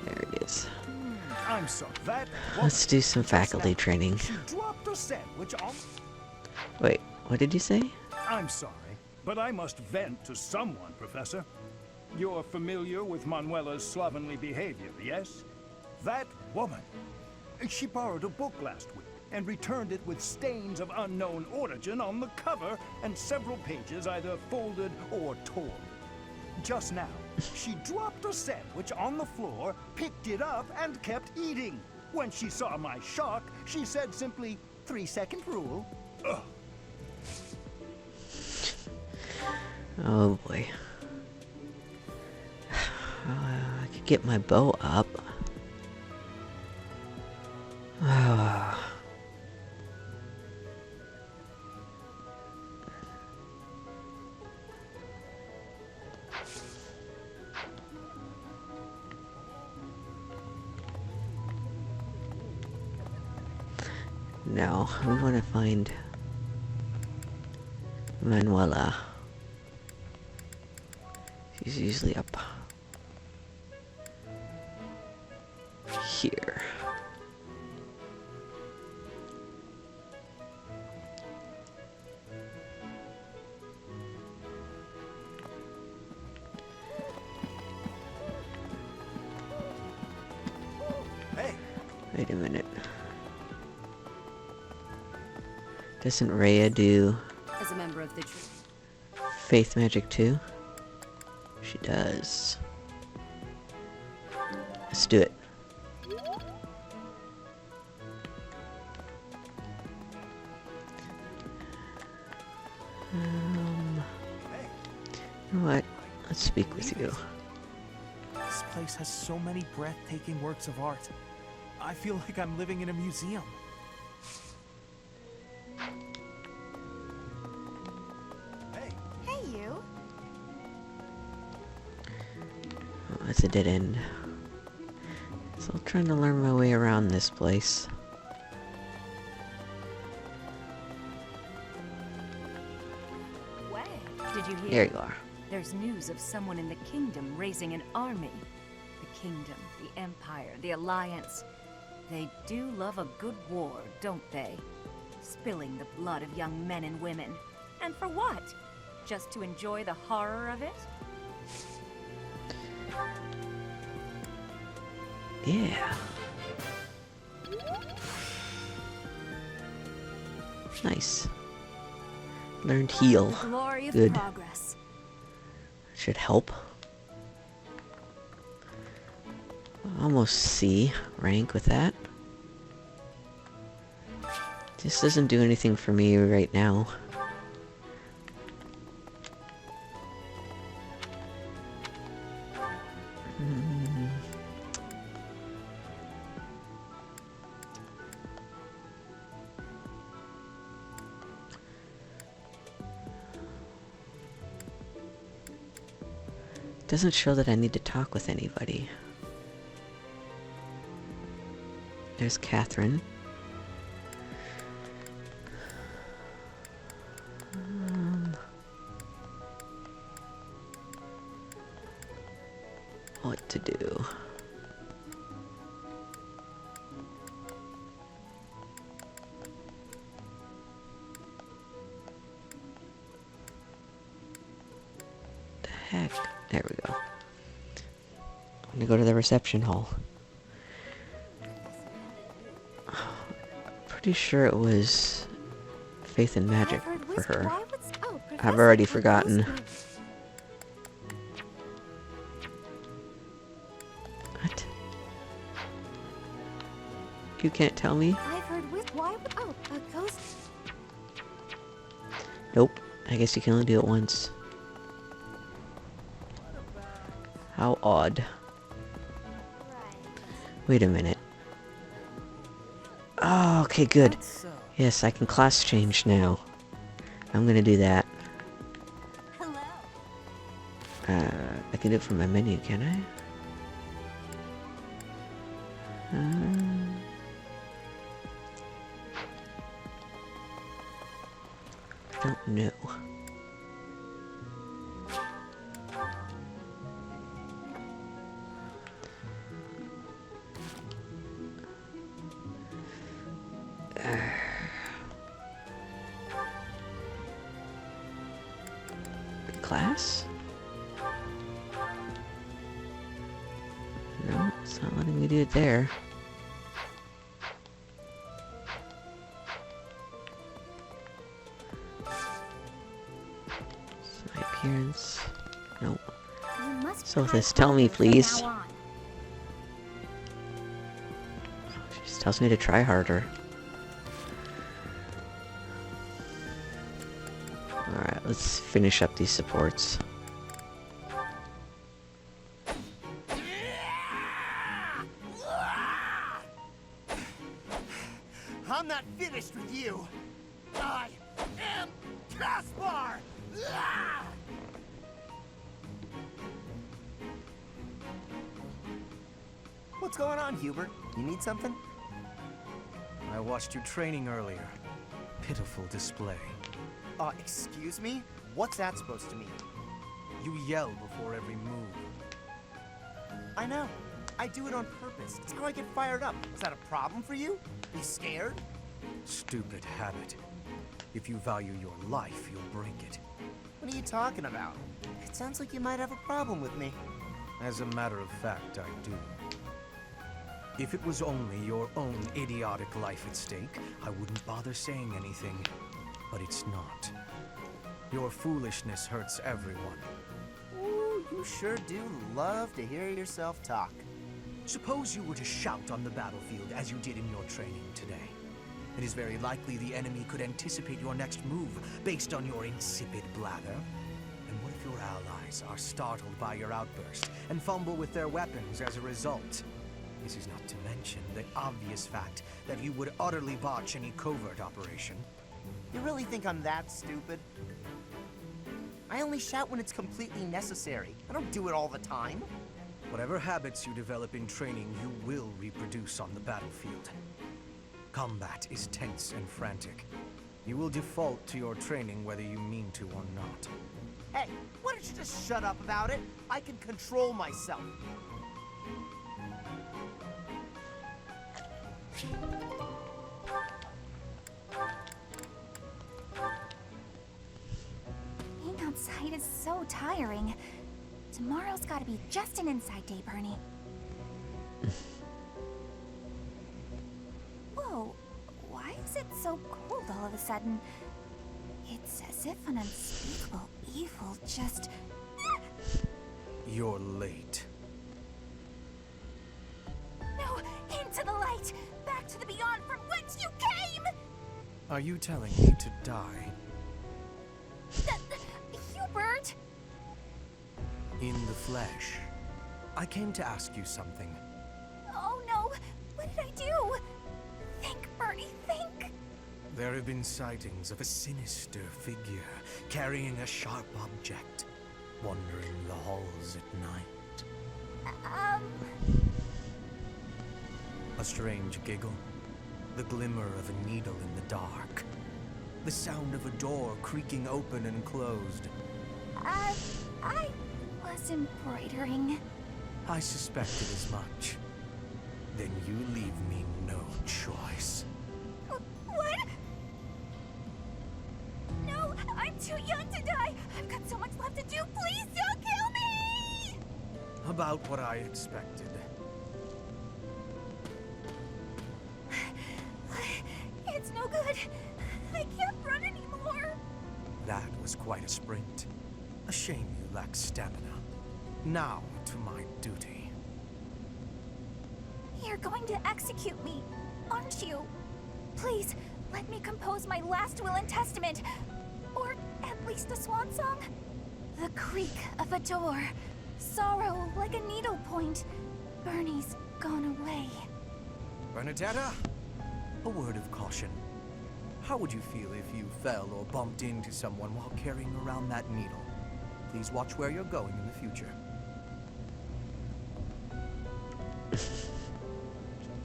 Speaker 1: There it is.
Speaker 12: I'm sorry. That
Speaker 1: Let's do some faculty training.
Speaker 12: she dropped a sandwich on.
Speaker 1: Wait, what did you say?
Speaker 12: I'm sorry, but I must vent to someone, Professor. You're familiar with Manuela's slovenly behavior, yes? That woman. She borrowed a book last week and returned it with stains of unknown origin on the cover and several pages either folded or torn. Just now, she dropped a sandwich on the floor, picked it up, and kept eating. When she saw my shock, she said simply, 3-second rule. Ugh.
Speaker 1: Oh boy. I could get my bow up. No, we want to find Manuela. She's usually up here.
Speaker 6: Hey,
Speaker 1: Wait a minute. Doesn't Rhea do
Speaker 3: As a member of the
Speaker 1: faith magic too? She does. Let's do it. You know what? Let's speak with you.
Speaker 4: This place has so many breathtaking works of art. I feel like I'm living in a museum.
Speaker 3: Hey, you.
Speaker 1: Oh, it's a dead end. So I'm trying to learn my way around this place.
Speaker 3: Way. Did you hear?
Speaker 1: There you are.
Speaker 3: There's news of someone in the kingdom raising an army. The kingdom, the empire, the alliance. They do love a good war, don't they? Spilling the blood of young men and women. And for what? Just to enjoy the horror of it?
Speaker 1: Yeah. Nice. Learned heal.
Speaker 3: The glory of
Speaker 1: Good.
Speaker 3: progress.
Speaker 1: Should help. Almost C rank with that. This doesn't do anything for me right now. Doesn't show that I need to talk with anybody. There's Catherine. What to do? The heck? There we go. I'm gonna go to the reception hall. Pretty sure it was faith and magic for her. I've already forgotten. What? You can't tell me?
Speaker 11: I've heard with why would a ghost
Speaker 1: Nope. I guess you can only do it once. How odd. Wait a minute. Oh, okay, good. Yes, I can class change now. I'm gonna do that. I can do it from my menu, can I? I don't know. Class? No, it's not letting me do it there. My appearance. Nope. So this, tell me, please. She just tells me to try harder. Alright, let's finish up these supports.
Speaker 9: I'm not finished with you. I am Caspar! What's going on, Hubert? You need something?
Speaker 6: I watched you training earlier. Pitiful display.
Speaker 9: Excuse me? What's that supposed to mean?
Speaker 6: You yell before every move.
Speaker 9: I know. I do it on purpose. It's how I get fired up. Is that a problem for you? You scared?
Speaker 6: Stupid habit. If you value your life, you'll break it.
Speaker 9: What are you talking about? It sounds like you might have a problem with me.
Speaker 6: As a matter of fact, I do. If it was only your own idiotic life at stake, I wouldn't bother saying anything. But it's not. Your foolishness hurts everyone.
Speaker 9: Ooh, you sure do love to hear yourself talk.
Speaker 6: Suppose you were to shout on the battlefield as you did in your training today. It is very likely the enemy could anticipate your next move based on your insipid blather. And what if your allies are startled by your outburst and fumble with their weapons as a result? This is not to mention the obvious fact that you would utterly botch any covert operation.
Speaker 9: You really think I'm that stupid? I only shout when it's completely necessary. I don't do it all the time.
Speaker 6: Whatever habits you develop in training, you will reproduce on the battlefield. Combat is tense and frantic. You will default to your training whether you mean to or not.
Speaker 9: Hey, why don't you just shut up about it? I can control myself.
Speaker 3: Being outside is so tiring. Tomorrow's gotta be just an inside day, Bernie. Whoa, why is it so cold all of a sudden? It's as if an unspeakable evil just...
Speaker 6: You're late.
Speaker 3: No, into the light! Back to the beyond from whence you came!
Speaker 6: Are you telling me to die?
Speaker 3: Hubert!
Speaker 6: In the flesh. I came to ask you something.
Speaker 3: Oh no, what did I do? Think, Bernie, think!
Speaker 6: There have been sightings of a sinister figure carrying a sharp object, wandering the halls at night. A strange giggle, the glimmer of a needle in the dark, the sound of a door creaking open and closed.
Speaker 3: I was embroidering.
Speaker 6: I suspected as much. Then you leave me no choice.
Speaker 3: What? No, I'm too young to die. I've got so much left to do. Please don't kill me!
Speaker 6: About what I expected.
Speaker 3: It's no good. I can't run anymore.
Speaker 6: That was quite a sprint. A shame you lack stamina. Now to my duty.
Speaker 3: You're going to execute me, aren't you? Please, let me compose my last will and testament. Or least a swan song? The creak of a door. Sorrow like a needle point. Bernie's gone away.
Speaker 6: Bernadetta, a word of caution. How would you feel if you fell or bumped into someone while carrying around that needle? Please watch where you're going in the future.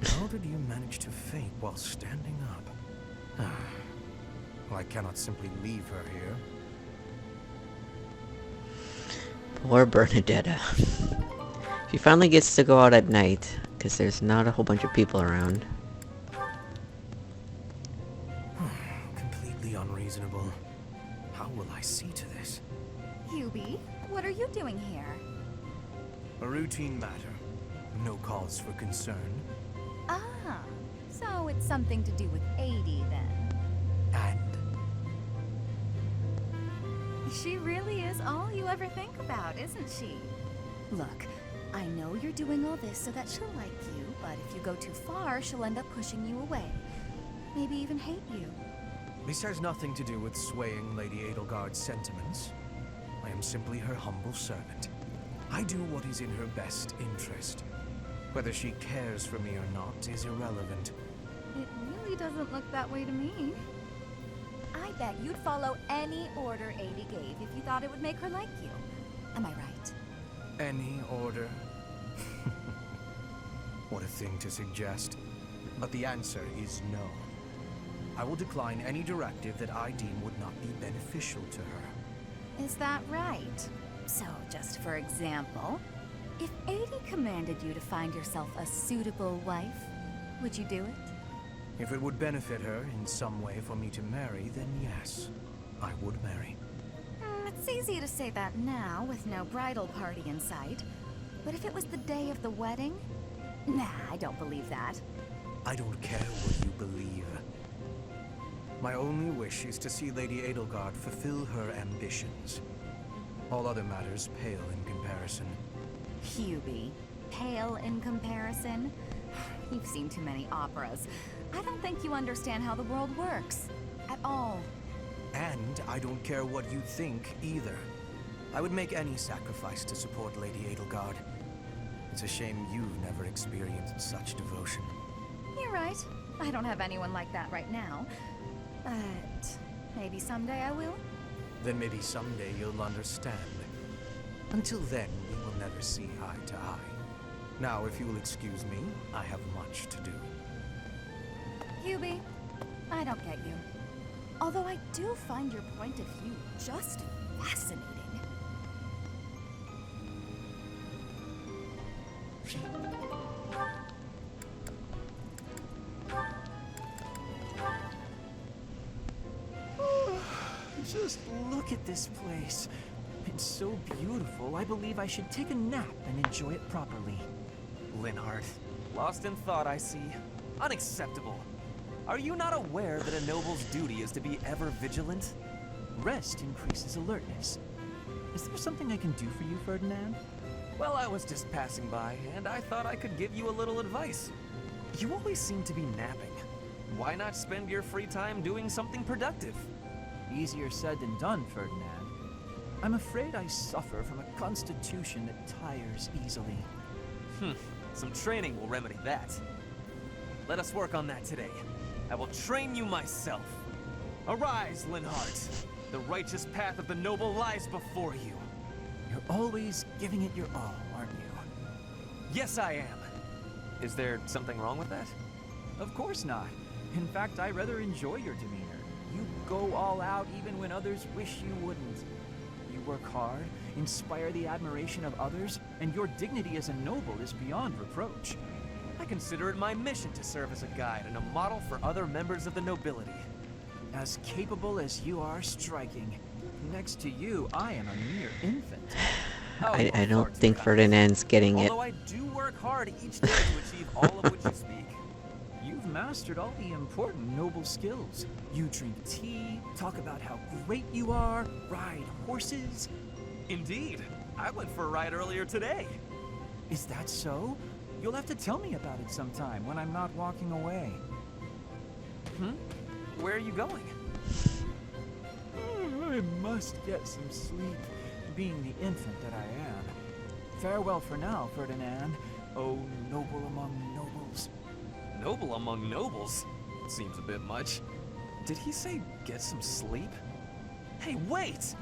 Speaker 6: How did you manage to faint while standing up? Well, I cannot simply leave her here.
Speaker 1: Poor Bernadetta. She finally gets to go out at night, because there's not a whole bunch of people around.
Speaker 6: Completely unreasonable. How will I see to this?
Speaker 3: Hubie, what are you doing here?
Speaker 6: A routine matter. No cause for concern.
Speaker 3: Ah, so it's something to do with 80 then.
Speaker 6: And
Speaker 3: She really is all you ever think about, isn't she? Look, I know you're doing all this so that she'll like you, but if you go too far, she'll end up pushing you away. Maybe even hate you.
Speaker 6: this has nothing to do with swaying Lady Edelgard's sentiments. I am simply her humble servant. I do what is in her best interest. Whether she cares for me or not is irrelevant.
Speaker 3: It really doesn't look that way to me. I bet you'd follow any order Adi gave if you thought it would make her like you. Am I right?
Speaker 6: Any order? What a thing to suggest. But the answer is no. I will decline any directive that I deem would not be beneficial to her.
Speaker 3: Is that right? So, just for example, if Adi commanded you to find yourself a suitable wife, would you do it?
Speaker 6: If it would benefit her in some way for me to marry, then yes, I would marry.
Speaker 3: It's easy to say that now with no bridal party in sight. But if it was the day of the wedding? Nah, I don't believe that.
Speaker 6: I don't care what you believe. My only wish is to see Lady Edelgard fulfill her ambitions. All other matters pale in comparison.
Speaker 3: Hubie, pale in comparison? You've seen too many operas. I don't think you understand how the world works. At all.
Speaker 6: And I don't care what you think either. I would make any sacrifice to support Lady Edelgard. It's a shame you've never experienced such devotion.
Speaker 3: You're right. I don't have anyone like that right now. But maybe someday I will.
Speaker 6: Then maybe someday you'll understand. Until then, we will never see eye to eye. Now, if you'll excuse me, I have much to do.
Speaker 3: Hubie, I don't get you. Although I do find your point of view just fascinating.
Speaker 8: Just look at this place. It's so beautiful, I believe I should take a nap and enjoy it properly.
Speaker 4: Linhardt, lost in thought, I see. Unacceptable. Are you not aware that a noble's duty is to be ever vigilant?
Speaker 8: Rest increases alertness. Is there something I can do for you, Ferdinand?
Speaker 4: Well, I was just passing by, and I thought I could give you a little advice. You always seem to be napping. Why not spend your free time doing something productive?
Speaker 8: Easier said than done, Ferdinand. I'm afraid I suffer from a constitution that tires easily.
Speaker 4: Some training will remedy that. Let us work on that today. I will train you myself. Arise, Linhardt. The righteous path of the noble lies before you.
Speaker 8: You're always giving it your all, aren't you?
Speaker 4: Yes, I am. Is there something wrong with that?
Speaker 8: Of course not. In fact, I rather enjoy your demeanor. You go all out even when others wish you wouldn't. You work hard, inspire the admiration of others, and your dignity as a noble is beyond reproach.
Speaker 4: I consider it my mission to serve as a guide and a model for other members of the nobility.
Speaker 8: As capable as you are striking. Next to you, I am a mere infant.
Speaker 1: I don't think Ferdinand's getting it.
Speaker 4: Although I do work hard each day to achieve all of which you speak.
Speaker 8: You've mastered all the important noble skills. You drink tea, talk about how great you are, ride horses.
Speaker 4: Indeed. I went for a ride earlier today.
Speaker 8: Is that so? You'll have to tell me about it sometime when I'm not walking away.
Speaker 4: Where are you going?
Speaker 8: I must get some sleep, being the infant that I am. Farewell for now, Ferdinand, O noble among nobles.
Speaker 4: Noble among nobles? Seems a bit much. Did he say get some sleep? Hey, wait!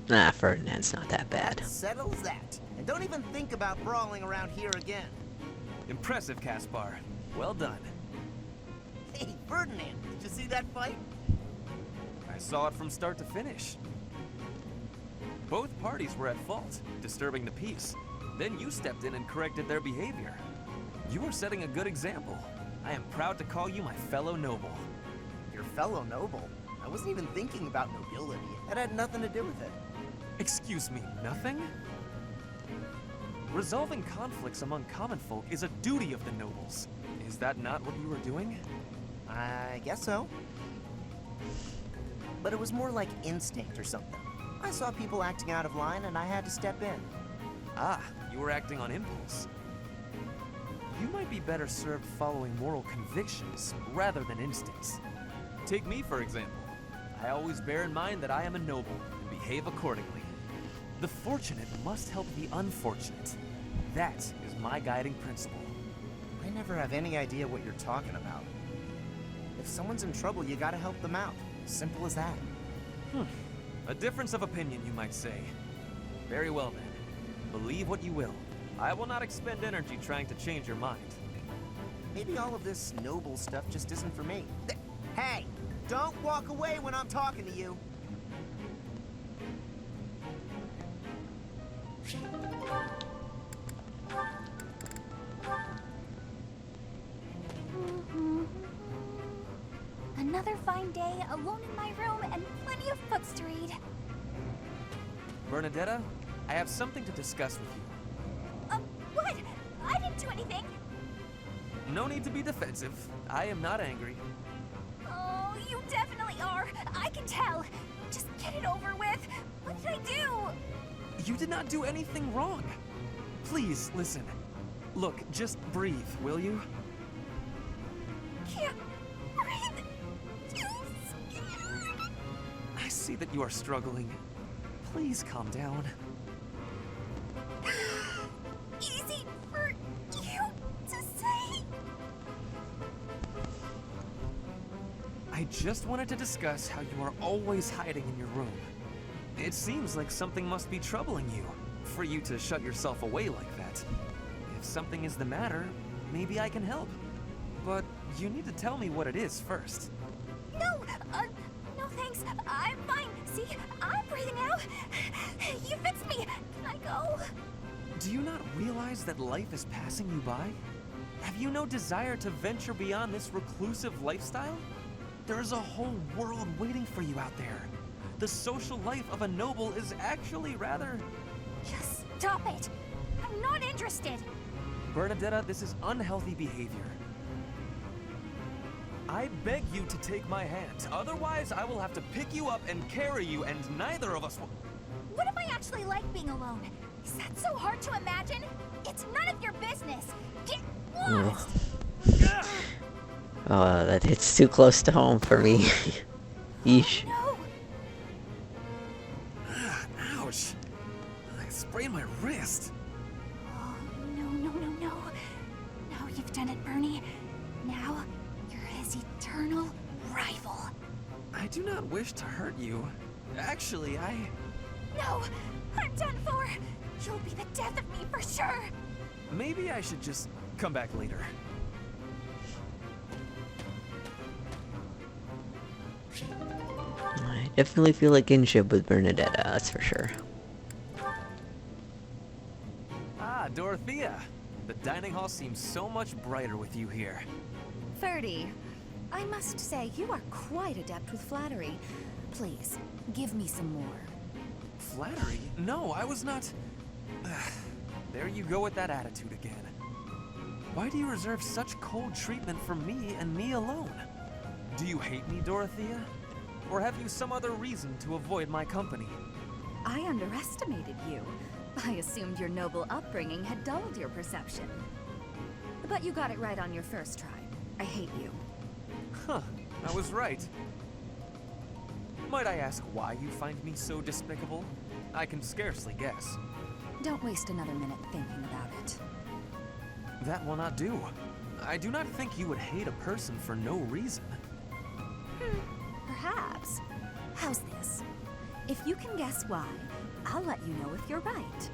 Speaker 1: Ah, Ferdinand's not that bad.
Speaker 9: Settles that. And don't even think about brawling around here again.
Speaker 4: Impressive, Caspar. Well done.
Speaker 9: Hey, Ferdinand, did you see that fight?
Speaker 4: I saw it from start to finish. Both parties were at fault, disturbing the peace. Then you stepped in and corrected their behavior. You were setting a good example. I am proud to call you my fellow noble.
Speaker 9: Your fellow noble? I wasn't even thinking about nobility. That had nothing to do with it.
Speaker 4: Excuse me, nothing? Resolving conflicts among common folk is a duty of the nobles. Is that not what you were doing?
Speaker 9: I guess so. But it was more like instinct or something. I saw people acting out of line and I had to step in.
Speaker 4: Ah, you were acting on impulse. You might be better served following moral convictions rather than instincts. Take me, for example. I always bear in mind that I am a noble and behave accordingly. The fortunate must help the unfortunate. That is my guiding principle.
Speaker 9: I never have any idea what you're talking about. If someone's in trouble, you gotta help them out. Simple as that.
Speaker 4: A difference of opinion, you might say. Very well then. Believe what you will. I will not expend energy trying to change your mind.
Speaker 9: Maybe all of this noble stuff just isn't for me. Hey! Don't walk away when I'm talking to you!
Speaker 3: Another fine day, alone in my room, and plenty of books to read.
Speaker 4: Bernadetta, I have something to discuss with you.
Speaker 3: What? I didn't do anything.
Speaker 4: No need to be defensive. I am not angry.
Speaker 3: Oh, you definitely are. I can tell. Just get it over with. What did I do?
Speaker 4: You did not do anything wrong. Please, listen. Look, just breathe, will you?
Speaker 3: Can't breathe. Too scared.
Speaker 4: I see that you are struggling. Please calm down.
Speaker 3: Easy for you to say.
Speaker 4: I just wanted to discuss how you are always hiding in your room. It seems like something must be troubling you, for you to shut yourself away like that. If something is the matter, maybe I can help. But you need to tell me what it is first.
Speaker 3: No, no thanks. I'm fine. See, I'm breathing out. You fixed me. Can I go?
Speaker 4: Do you not realize that life is passing you by? Have you no desire to venture beyond this reclusive lifestyle? There is a whole world waiting for you out there. The social life of a noble is actually rather...
Speaker 3: Just stop it. I'm not interested.
Speaker 4: Bernadetta, this is unhealthy behavior. I beg you to take my hand. Otherwise, I will have to pick you up and carry you, and neither of us will...
Speaker 3: What if I actually like being alone? Is that so hard to imagine? It's none of your business. Get lost!
Speaker 1: That hits too close to home for me. Yeesh.
Speaker 3: No!
Speaker 4: Ouch! I sprained my wrist.
Speaker 3: Oh, no. Now you've done it, Bernie. Now, you're his eternal rival.
Speaker 4: I do not wish to hurt you. Actually,
Speaker 3: No! I'm done for! You'll be the death of me for sure!
Speaker 4: maybe I should just come back later.
Speaker 1: I definitely feel a kinship with Bernadetta, that's for sure.
Speaker 4: Ah, Dorothea. The dining hall seems so much brighter with you here.
Speaker 5: Ferdy, I must say you are quite adept with flattery. Please, give me some more.
Speaker 4: Flattery? No, I was not... There you go with that attitude again. Why do you reserve such cold treatment for me and me alone? Do you hate me, Dorothea? Or have you some other reason to avoid my company?
Speaker 5: I underestimated you. I assumed your noble upbringing had dulled your perception.
Speaker 3: But you got it right on your first try. I hate you.
Speaker 4: Huh, I was right. Might I ask why you find me so despicable? I can scarcely guess.
Speaker 3: Don't waste another minute thinking about it.
Speaker 4: That will not do. I do not think you would hate a person for no reason.
Speaker 3: Perhaps. How's this? If you can guess why, I'll let you know if you're right.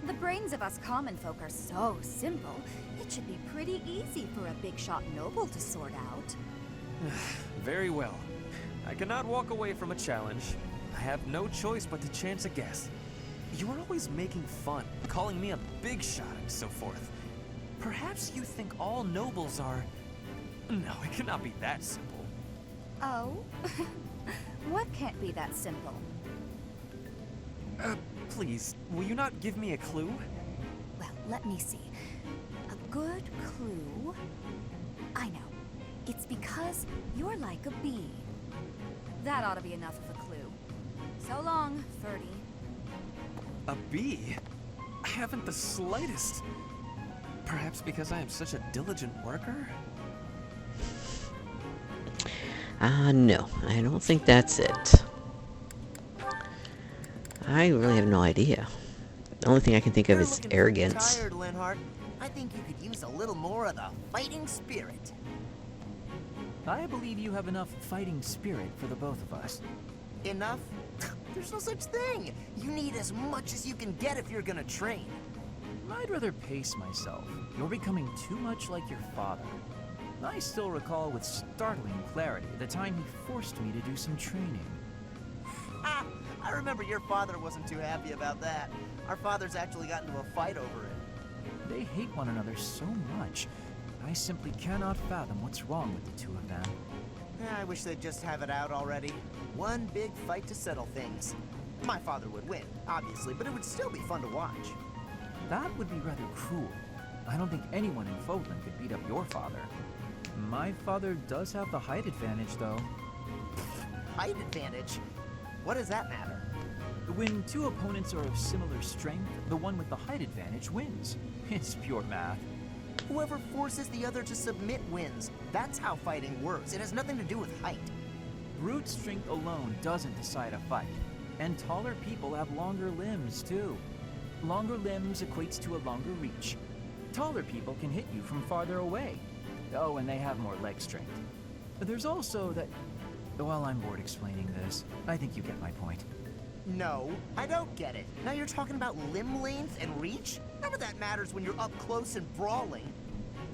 Speaker 3: The brains of us common folk are so simple, it should be pretty easy for a big shot noble to sort out.
Speaker 4: Very well. I cannot walk away from a challenge. I have no choice but to chance a guess. You are always making fun, calling me a big shot and so forth. Perhaps you think all nobles are... No, it cannot be that simple.
Speaker 3: Oh? What can't be that simple?
Speaker 4: Please, will you not give me a clue?
Speaker 3: Well, let me see. A good clue? I know. It's because you're like a bee. That ought to be enough of a clue. So long, Ferdy.
Speaker 4: A bee? I haven't the slightest. Perhaps because I am such a diligent worker?
Speaker 1: No, I don't think that's it. I really have no idea. The only thing I can think of
Speaker 9: You're
Speaker 1: is
Speaker 9: looking
Speaker 1: arrogance.
Speaker 9: Tired, Linhardt. I think you could use a little more of the fighting spirit.
Speaker 8: I believe you have enough fighting spirit for the both of us.
Speaker 9: Enough? There's no such thing. You need as much as you can get if you're gonna train.
Speaker 8: I'd rather pace myself. You're becoming too much like your father. I still recall with startling clarity the time he forced me to do some training.
Speaker 9: Ah, I remember your father wasn't too happy about that. Our fathers actually got into a fight over it.
Speaker 8: They hate one another so much. I simply cannot fathom what's wrong with the two of them.
Speaker 9: I wish they'd just have it out already. One big fight to settle things. My father would win, obviously, but it would still be fun to watch.
Speaker 8: That would be rather cruel. I don't think anyone in Fodlan could beat up your father. My father does have the height advantage, though.
Speaker 9: Height advantage? What does that matter?
Speaker 8: When two opponents are of similar strength, the one with the height advantage wins. It's pure math.
Speaker 9: Whoever forces the other to submit wins. That's how fighting works. It has nothing to do with height.
Speaker 8: Brute strength alone doesn't decide a fight. And taller people have longer limbs, too. Longer limbs equates to a longer reach. Taller people can hit you from farther away. Oh, and they have more leg strength. There's also that... Well, I'm bored explaining this. I think you get my point.
Speaker 9: No, I don't get it. Now you're talking about limb length and reach? None of that matters when you're up close and brawling.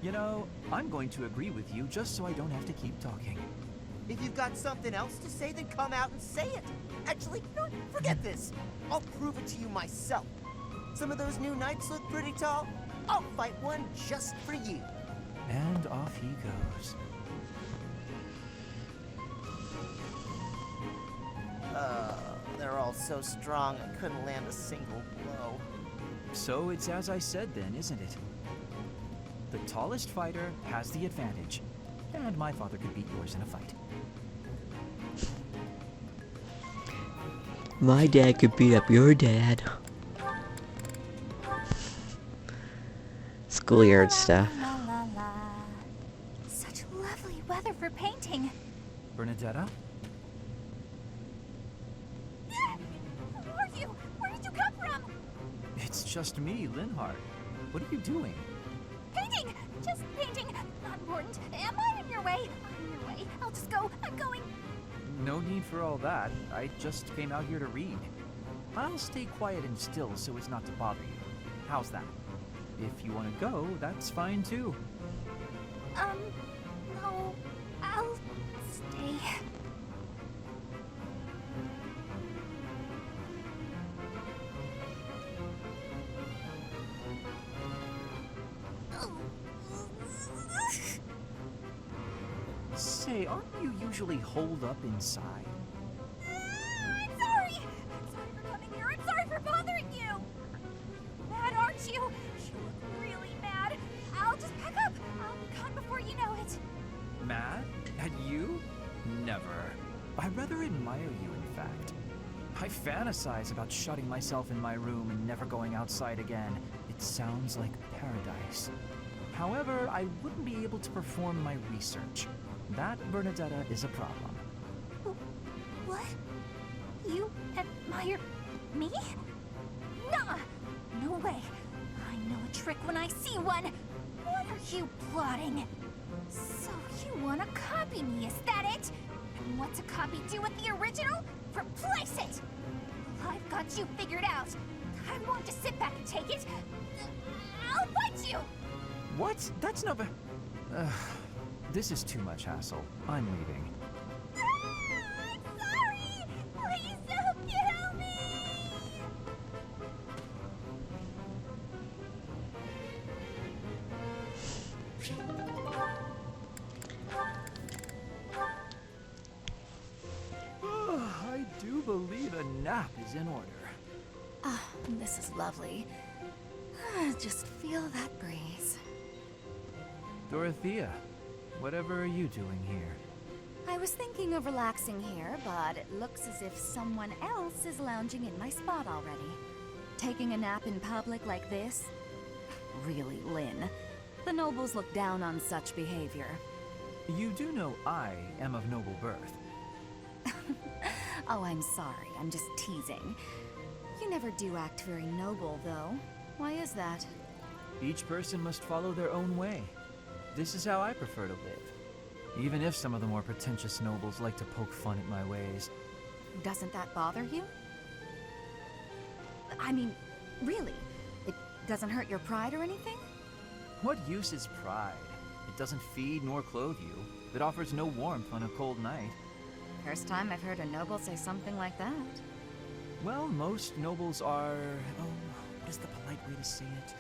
Speaker 8: You know, I'm going to agree with you just so I don't have to keep talking.
Speaker 9: If you've got something else to say, then come out and say it. Actually, no, forget this. I'll prove it to you myself. Some of those new knights look pretty tall. I'll fight one just for you.
Speaker 8: And off he goes.
Speaker 9: They're all so strong I couldn't land a single blow.
Speaker 8: So it's as I said then, isn't it? The tallest fighter has the advantage. And my father could beat yours in a fight.
Speaker 1: My dad could beat up your dad. Schoolyard stuff.
Speaker 3: La la la. Such lovely weather for painting.
Speaker 8: Bernadetta?
Speaker 3: Who are you? Where did you come from?
Speaker 8: It's just me, Linhardt. What are you doing?
Speaker 3: Painting! Just painting. Not important. Am I in your way? I'm in your way. I'll just go. I'm going.
Speaker 8: No need for all that. I just came out here to read. I'll stay quiet and still so as not to bother you. How's that? If you want to go, that's fine too.
Speaker 3: No. I'll stay.
Speaker 8: Say, aren't you usually holed up inside?
Speaker 3: I'm sorry. I'm sorry for coming here. I'm sorry for bothering you. Mad, aren't you? You look really mad. I'll just pack up. I'll be gone before you know it.
Speaker 8: Mad? At you? Never. I rather admire you, in fact. I fantasize about shutting myself in my room and never going outside again. It sounds like paradise. However, I wouldn't be able to perform my research. That, Bernadetta, is a problem.
Speaker 3: What? You admire me? Nah! No way! I know a trick when I see one! What are you plotting? So you want to copy me, is that it? And what's a copy do with the original? Replace it! I've got you figured out. I won't just sit back and take it. I'll fight you!
Speaker 8: What? That's not this is too much hassle. I'm leaving.
Speaker 3: I'm sorry! Please don't kill me!
Speaker 8: I do believe a nap is in order.
Speaker 3: Ah, this is lovely. Just feel that breeze.
Speaker 8: Dorothea, whatever are you doing here?
Speaker 3: I was thinking of relaxing here, but it looks as if someone else is lounging in my spot already. Taking a nap in public like this? Really, Lynn. The nobles look down on such behavior.
Speaker 8: You do know I am of noble birth.
Speaker 3: Oh, I'm sorry. I'm just teasing. You never do act very noble, though. Why is that?
Speaker 8: Each person must follow their own way. This is how I prefer to live. Even if some of the more pretentious nobles like to poke fun at my ways.
Speaker 3: Doesn't that bother you? I mean, really? It doesn't hurt your pride or anything?
Speaker 8: What use is pride? It doesn't feed nor clothe you. It offers no warmth on a cold night.
Speaker 3: First time I've heard a noble say something like that.
Speaker 8: Well, most nobles are... oh, what is the polite way to say it?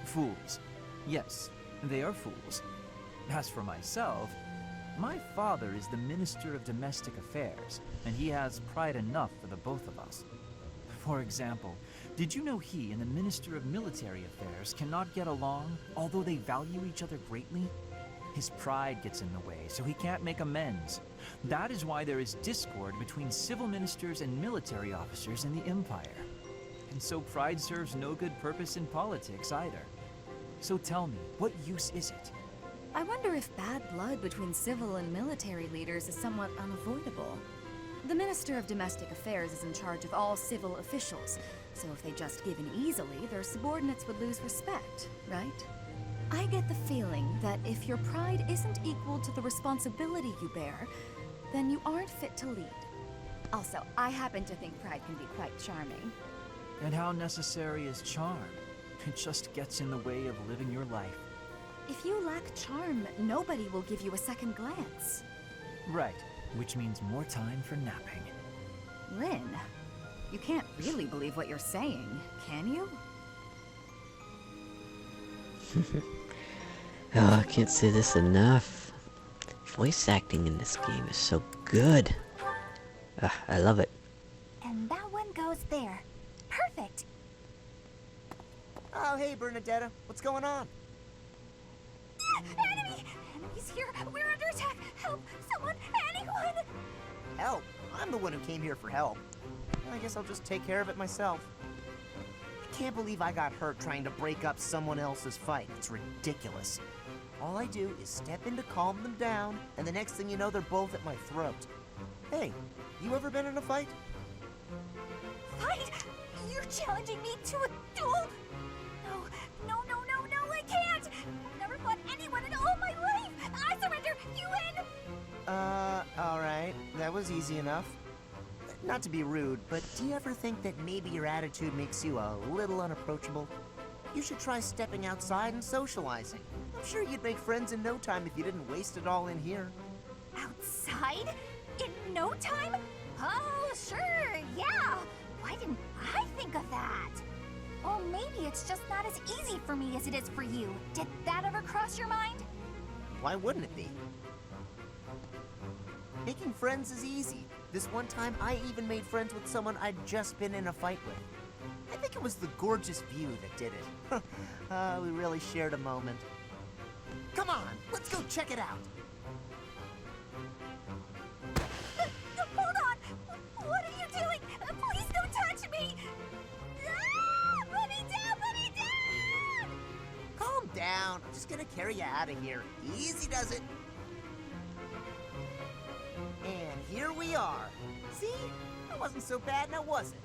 Speaker 8: Fools. Yes, they are fools. As for myself, my father is the Minister of Domestic Affairs, and he has pride enough for the both of us. For example, did you know he and the Minister of Military Affairs cannot get along, although they value each other greatly? His pride gets in the way, so he can't make amends. That is why there is discord between civil ministers and military officers in the Empire. And so pride serves no good purpose in politics either. So tell me, what use is it?
Speaker 3: I wonder if bad blood between civil and military leaders is somewhat unavoidable. The Minister of Domestic Affairs is in charge of all civil officials, so if they just give in easily, their subordinates would lose respect, right? I get the feeling that if your pride isn't equal to the responsibility you bear, then you aren't fit to lead. Also, I happen to think pride can be quite charming.
Speaker 8: And how necessary is charm? It just gets in the way of living your life.
Speaker 3: If you lack charm, nobody will give you a second glance.
Speaker 8: Right, which means more time for napping.
Speaker 3: Lynn, you can't really believe what you're saying, can you?
Speaker 1: Oh, I can't say this enough. Voice acting in this game is so good. I love it.
Speaker 3: And that one goes there. Perfect.
Speaker 9: Oh, hey, Bernadetta. What's going on?
Speaker 3: Enemy! Enemies here! We're under attack! Help! Someone! Anyone!
Speaker 9: Help? I'm the one who came here for help. I guess I'll just take care of it myself. I can't believe I got hurt trying to break up someone else's fight. It's ridiculous. All I do is step in to calm them down, and the next thing you know, they're both at my throat. Hey, you ever been in a fight?
Speaker 3: Fight? You're challenging me to a duel? No, I can't! I've never fought anyone in all my life! I surrender! You win!
Speaker 9: Alright. That was easy enough. Not to be rude, but do you ever think that maybe your attitude makes you a little unapproachable? You should try stepping outside and socializing. I'm sure you'd make friends in no time if you didn't waste it all in here.
Speaker 3: Outside? In no time? Oh, sure, yeah! Why didn't I think of that? Or maybe it's just not as easy for me as it is for you. Did that ever cross your mind?
Speaker 9: Why wouldn't it be? Making friends is easy. This one time, I even made friends with someone I'd just been in a fight with. I think it was the gorgeous view that did it. We really shared a moment. Come on, let's go check it out.
Speaker 3: Hold on! What are you doing? Please don't touch me! Ah! Put me down! Put me down!
Speaker 9: Calm down. I'm just gonna carry you out of here. Easy does it. And here we are. See? That wasn't so bad, now was it?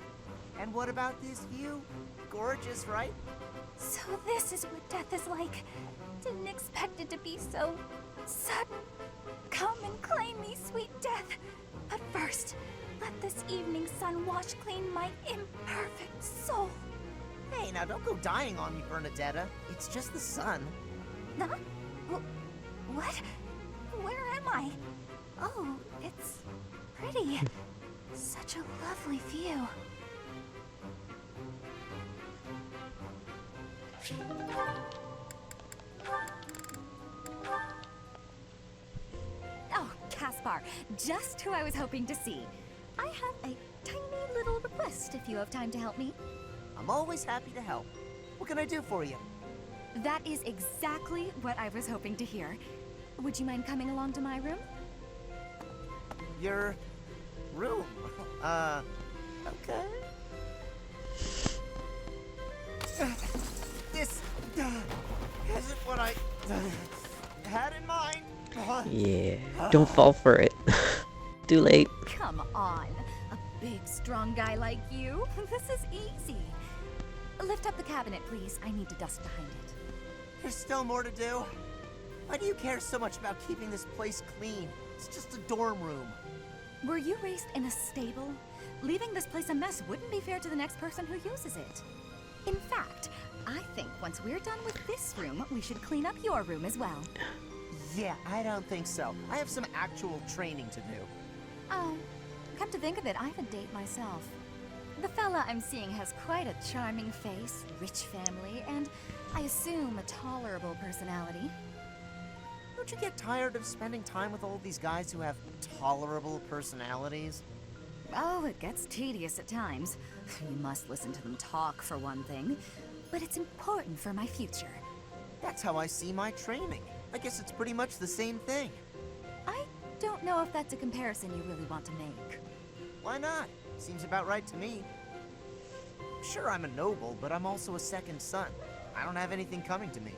Speaker 9: And what about this view? Gorgeous, right?
Speaker 3: So this is what death is like. Didn't expect it to be so sudden. Come and claim me, sweet death. But first, let this evening sun wash clean my imperfect soul.
Speaker 9: Hey, now don't go dying on me, Bernadetta. It's just the sun.
Speaker 3: Huh? What? Where am I? Oh, it's pretty. Such a lovely view. Oh, Caspar, just who I was hoping to see. I have a tiny little request if you have time to help me.
Speaker 9: I'm always happy to help. What can I do for you?
Speaker 3: That is exactly what I was hoping to hear. Would you mind coming along to my room?
Speaker 9: Your room? Okay. This isn't what I had in mind.
Speaker 1: Yeah, don't fall for it. Too late.
Speaker 3: Come on. A big, strong guy like you? This is easy. Lift up the cabinet, please. I need to dust behind it.
Speaker 9: There's still more to do. Why do you care so much about keeping this place clean? It's just a dorm room.
Speaker 3: Were you raised in a stable? Leaving this place a mess wouldn't be fair to the next person who uses it. In fact, I think once we're done with this room, we should clean up your room as well.
Speaker 9: Yeah, I don't think so. I have some actual training to do.
Speaker 3: Oh, come to think of it, I have a date myself. The fella I'm seeing has quite a charming face, rich family, and I assume a tolerable personality.
Speaker 9: Don't you get tired of spending time with all these guys who have tolerable personalities?
Speaker 3: Oh, it gets tedious at times. You must listen to them talk, for one thing. But it's important for my future.
Speaker 9: That's how I see my training. I guess it's pretty much the same thing.
Speaker 3: I don't know if that's a comparison you really want to make.
Speaker 9: Why not? Seems about right to me. Sure, I'm a noble, but I'm also a second son. I don't have anything coming to me.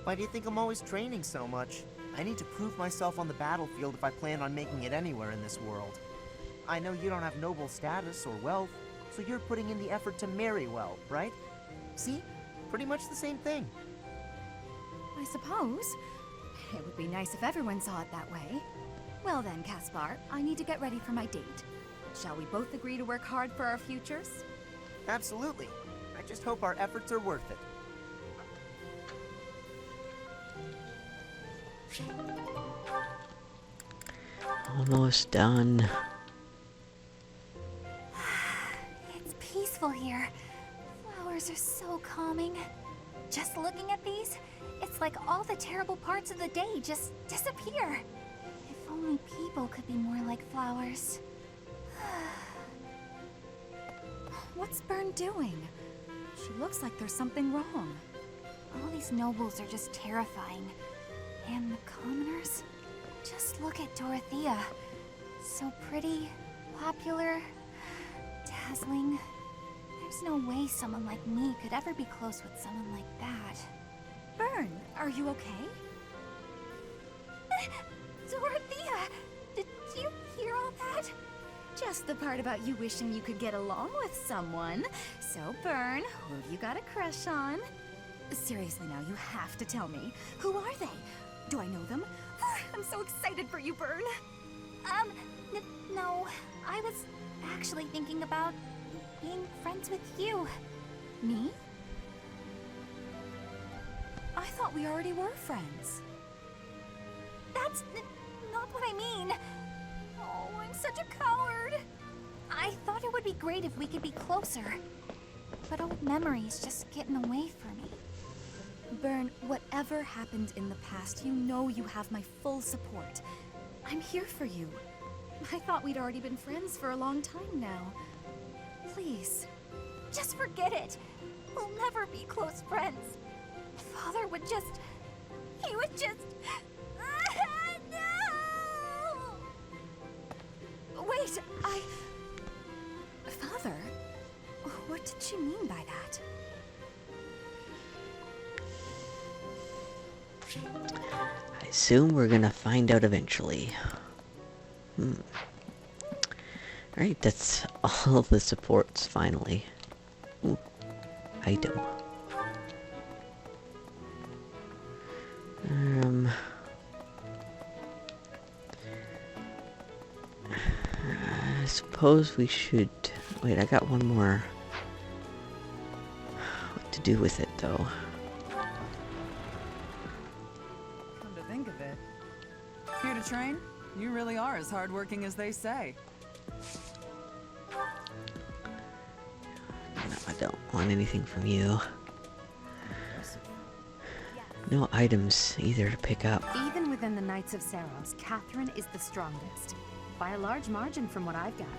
Speaker 9: Why do you think I'm always training so much? I need to prove myself on the battlefield if I plan on making it anywhere in this world. I know you don't have noble status or wealth, so you're putting in the effort to marry well, right? See? Pretty much the same thing.
Speaker 3: I suppose. It would be nice if everyone saw it that way. Well then, Caspar, I need to get ready for my date. Shall we both agree to work hard for our futures?
Speaker 9: Absolutely. I just hope our efforts are worth it.
Speaker 1: Almost done.
Speaker 3: It's peaceful here. Flowers are so calming. Just looking at these, it's like all the terrible parts of the day just disappear. If only people could be more like flowers. What's Bern doing? She looks like there's something wrong. All these nobles are just terrifying. And the commoners? Just look at Dorothea. So pretty, popular, dazzling. There's no way someone like me could ever be close with someone like that. Bern, are you okay? Dorothea! Did you hear all that? Just the part about you wishing you could get along with someone. So, Bern, who have you got a crush on? Seriously now, you have to tell me. Who are they? Do I know them? I'm so excited for you, Bern. No. I was actually thinking about being friends with you. Me? I thought we already were friends. That's not what I mean. Oh, I'm such a coward. I thought it would be great if we could be closer. But old memories just get in the way for me. Bern, whatever happened in the past, you know you have my full support. I'm here for you. I thought we'd already been friends for a long time now. Please, just forget it. We'll never be close friends. Father would just... He would just... No! Wait, Father? What did she mean by that?
Speaker 1: I assume we're gonna find out eventually. Alright, that's all the supports, finally. Ooh, item. I suppose we should... Wait, I got one more... What to do with it, though?
Speaker 13: Come to think of it, here to train? You really are as hardworking as they say.
Speaker 1: No, I don't want anything from you. No items either to pick up.
Speaker 5: Even within the Knights of Saros, Catherine is the strongest. By a large margin from what I've gathered.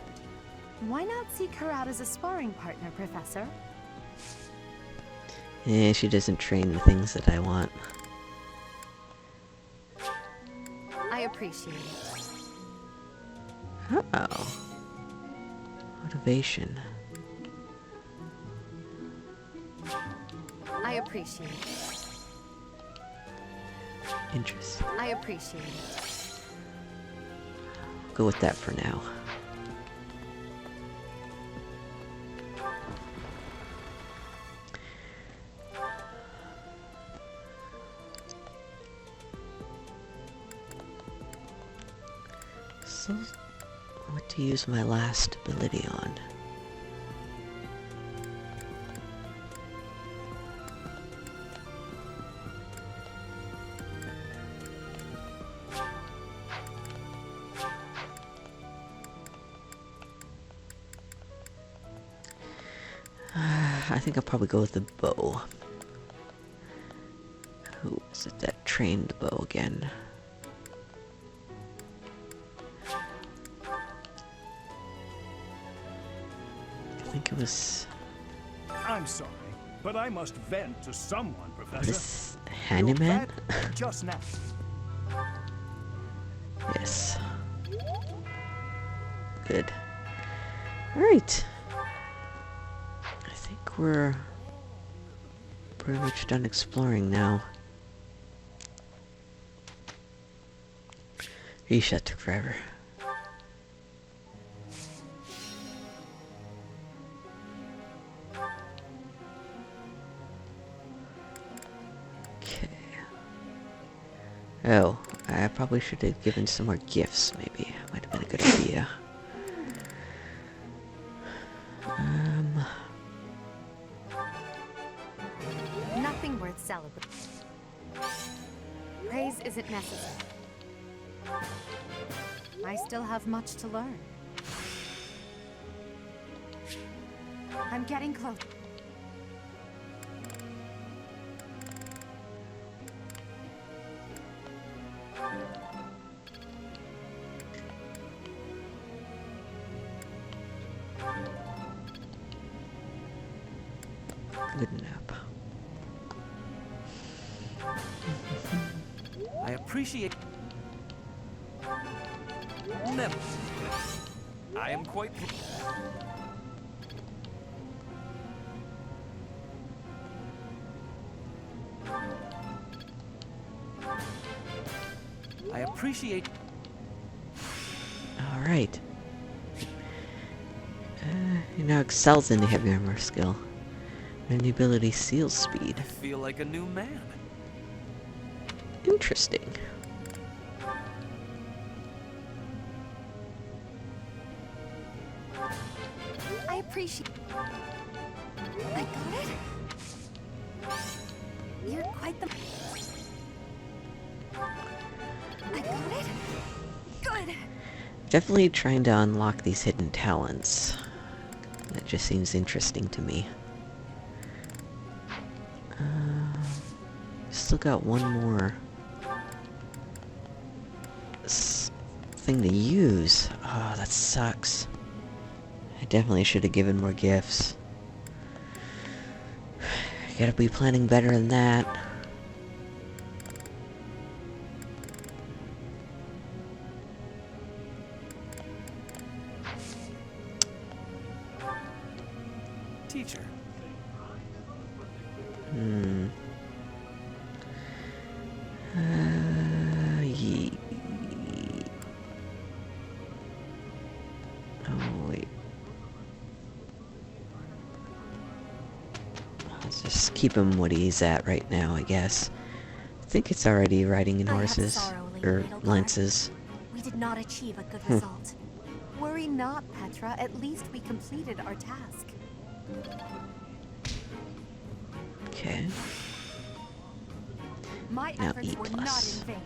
Speaker 5: Why not seek her out as a sparring partner, Professor?
Speaker 1: She doesn't train the things that I want.
Speaker 5: I appreciate it.
Speaker 1: Uh-oh. Motivation.
Speaker 5: I appreciate it.
Speaker 1: Interest.
Speaker 5: I appreciate it.
Speaker 1: Go with that for now. So, what to use my last ability on? I think I'll probably go with the bow. Who was it that trained the bow again? I think it was...
Speaker 12: I'm sorry, but I must vent to someone, Professor.
Speaker 1: This handyman?
Speaker 12: Just now.
Speaker 1: Yes. Good. Alright. I think we're pretty much done exploring now. Yeesh, that took forever. Okay. Oh, I probably should have given some more gifts, maybe. Might have been a good idea.
Speaker 5: Nothing worth celebrating. Praise isn't necessary. I still have much to learn. I'm getting close.
Speaker 1: Good nap.
Speaker 4: I appreciate... Never. I am quite... I appreciate...
Speaker 1: Alright. He now excels in the heavy armor skill. And the ability Seal Speed.
Speaker 4: I feel like a new man.
Speaker 1: Interesting.
Speaker 5: I appreciate. I got it. You're quite the. I got it. Good.
Speaker 1: Definitely trying to unlock these hidden talents. That just seems interesting to me. Still got one more thing to use. Oh, that sucks. I definitely should have given more gifts. Gotta be planning better than that. keep him what he's at right now, I guess. I think it's already riding in
Speaker 10: I have
Speaker 1: horses.
Speaker 10: sorrow, Lady
Speaker 1: Or
Speaker 10: Edelgard.
Speaker 1: lances.
Speaker 10: We did not achieve a good
Speaker 1: Hmm.
Speaker 10: result.
Speaker 3: Worry not, Petra. At least we completed our task.
Speaker 1: Okay.
Speaker 3: My
Speaker 1: Now
Speaker 3: efforts
Speaker 1: E+.
Speaker 3: were not in vain.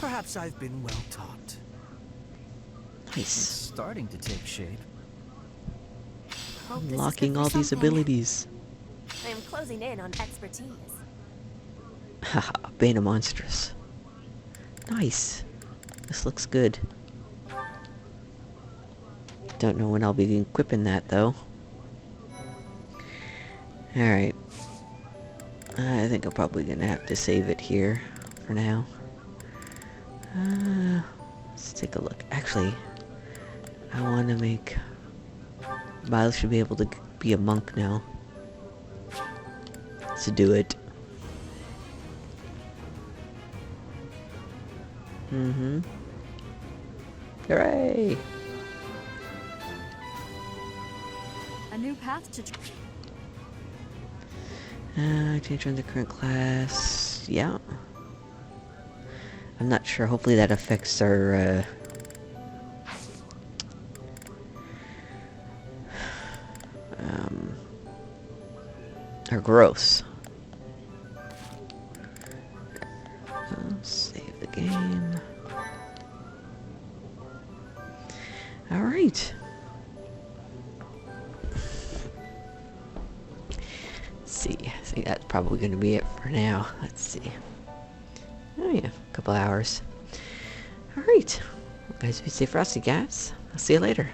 Speaker 6: Perhaps I've been well taught.
Speaker 8: It's
Speaker 1: Nice.
Speaker 8: starting to take shape.
Speaker 3: Hope this is
Speaker 1: Unlocking
Speaker 3: good for
Speaker 1: all these
Speaker 3: something.
Speaker 1: abilities.
Speaker 10: I am closing in on expertise.
Speaker 1: Haha, Bane of Monstrous. Nice. This looks good. Don't know when I'll be equipping that though. Alright. I think I'm probably gonna have to save it here for now. Let's take a look. Actually, I want to make... Miles should be able to be a monk now. To do it. Mm-hmm. Hooray!
Speaker 3: A new path to...
Speaker 1: Change on the current class. Yeah. I'm not sure. Hopefully that affects our, our growth. Save the game. Alright. Let's see. I think that's probably going to be it for now. Let's see. Oh yeah, a couple hours. Alright. Well, guys, be safe, frosty guys. I'll see you later.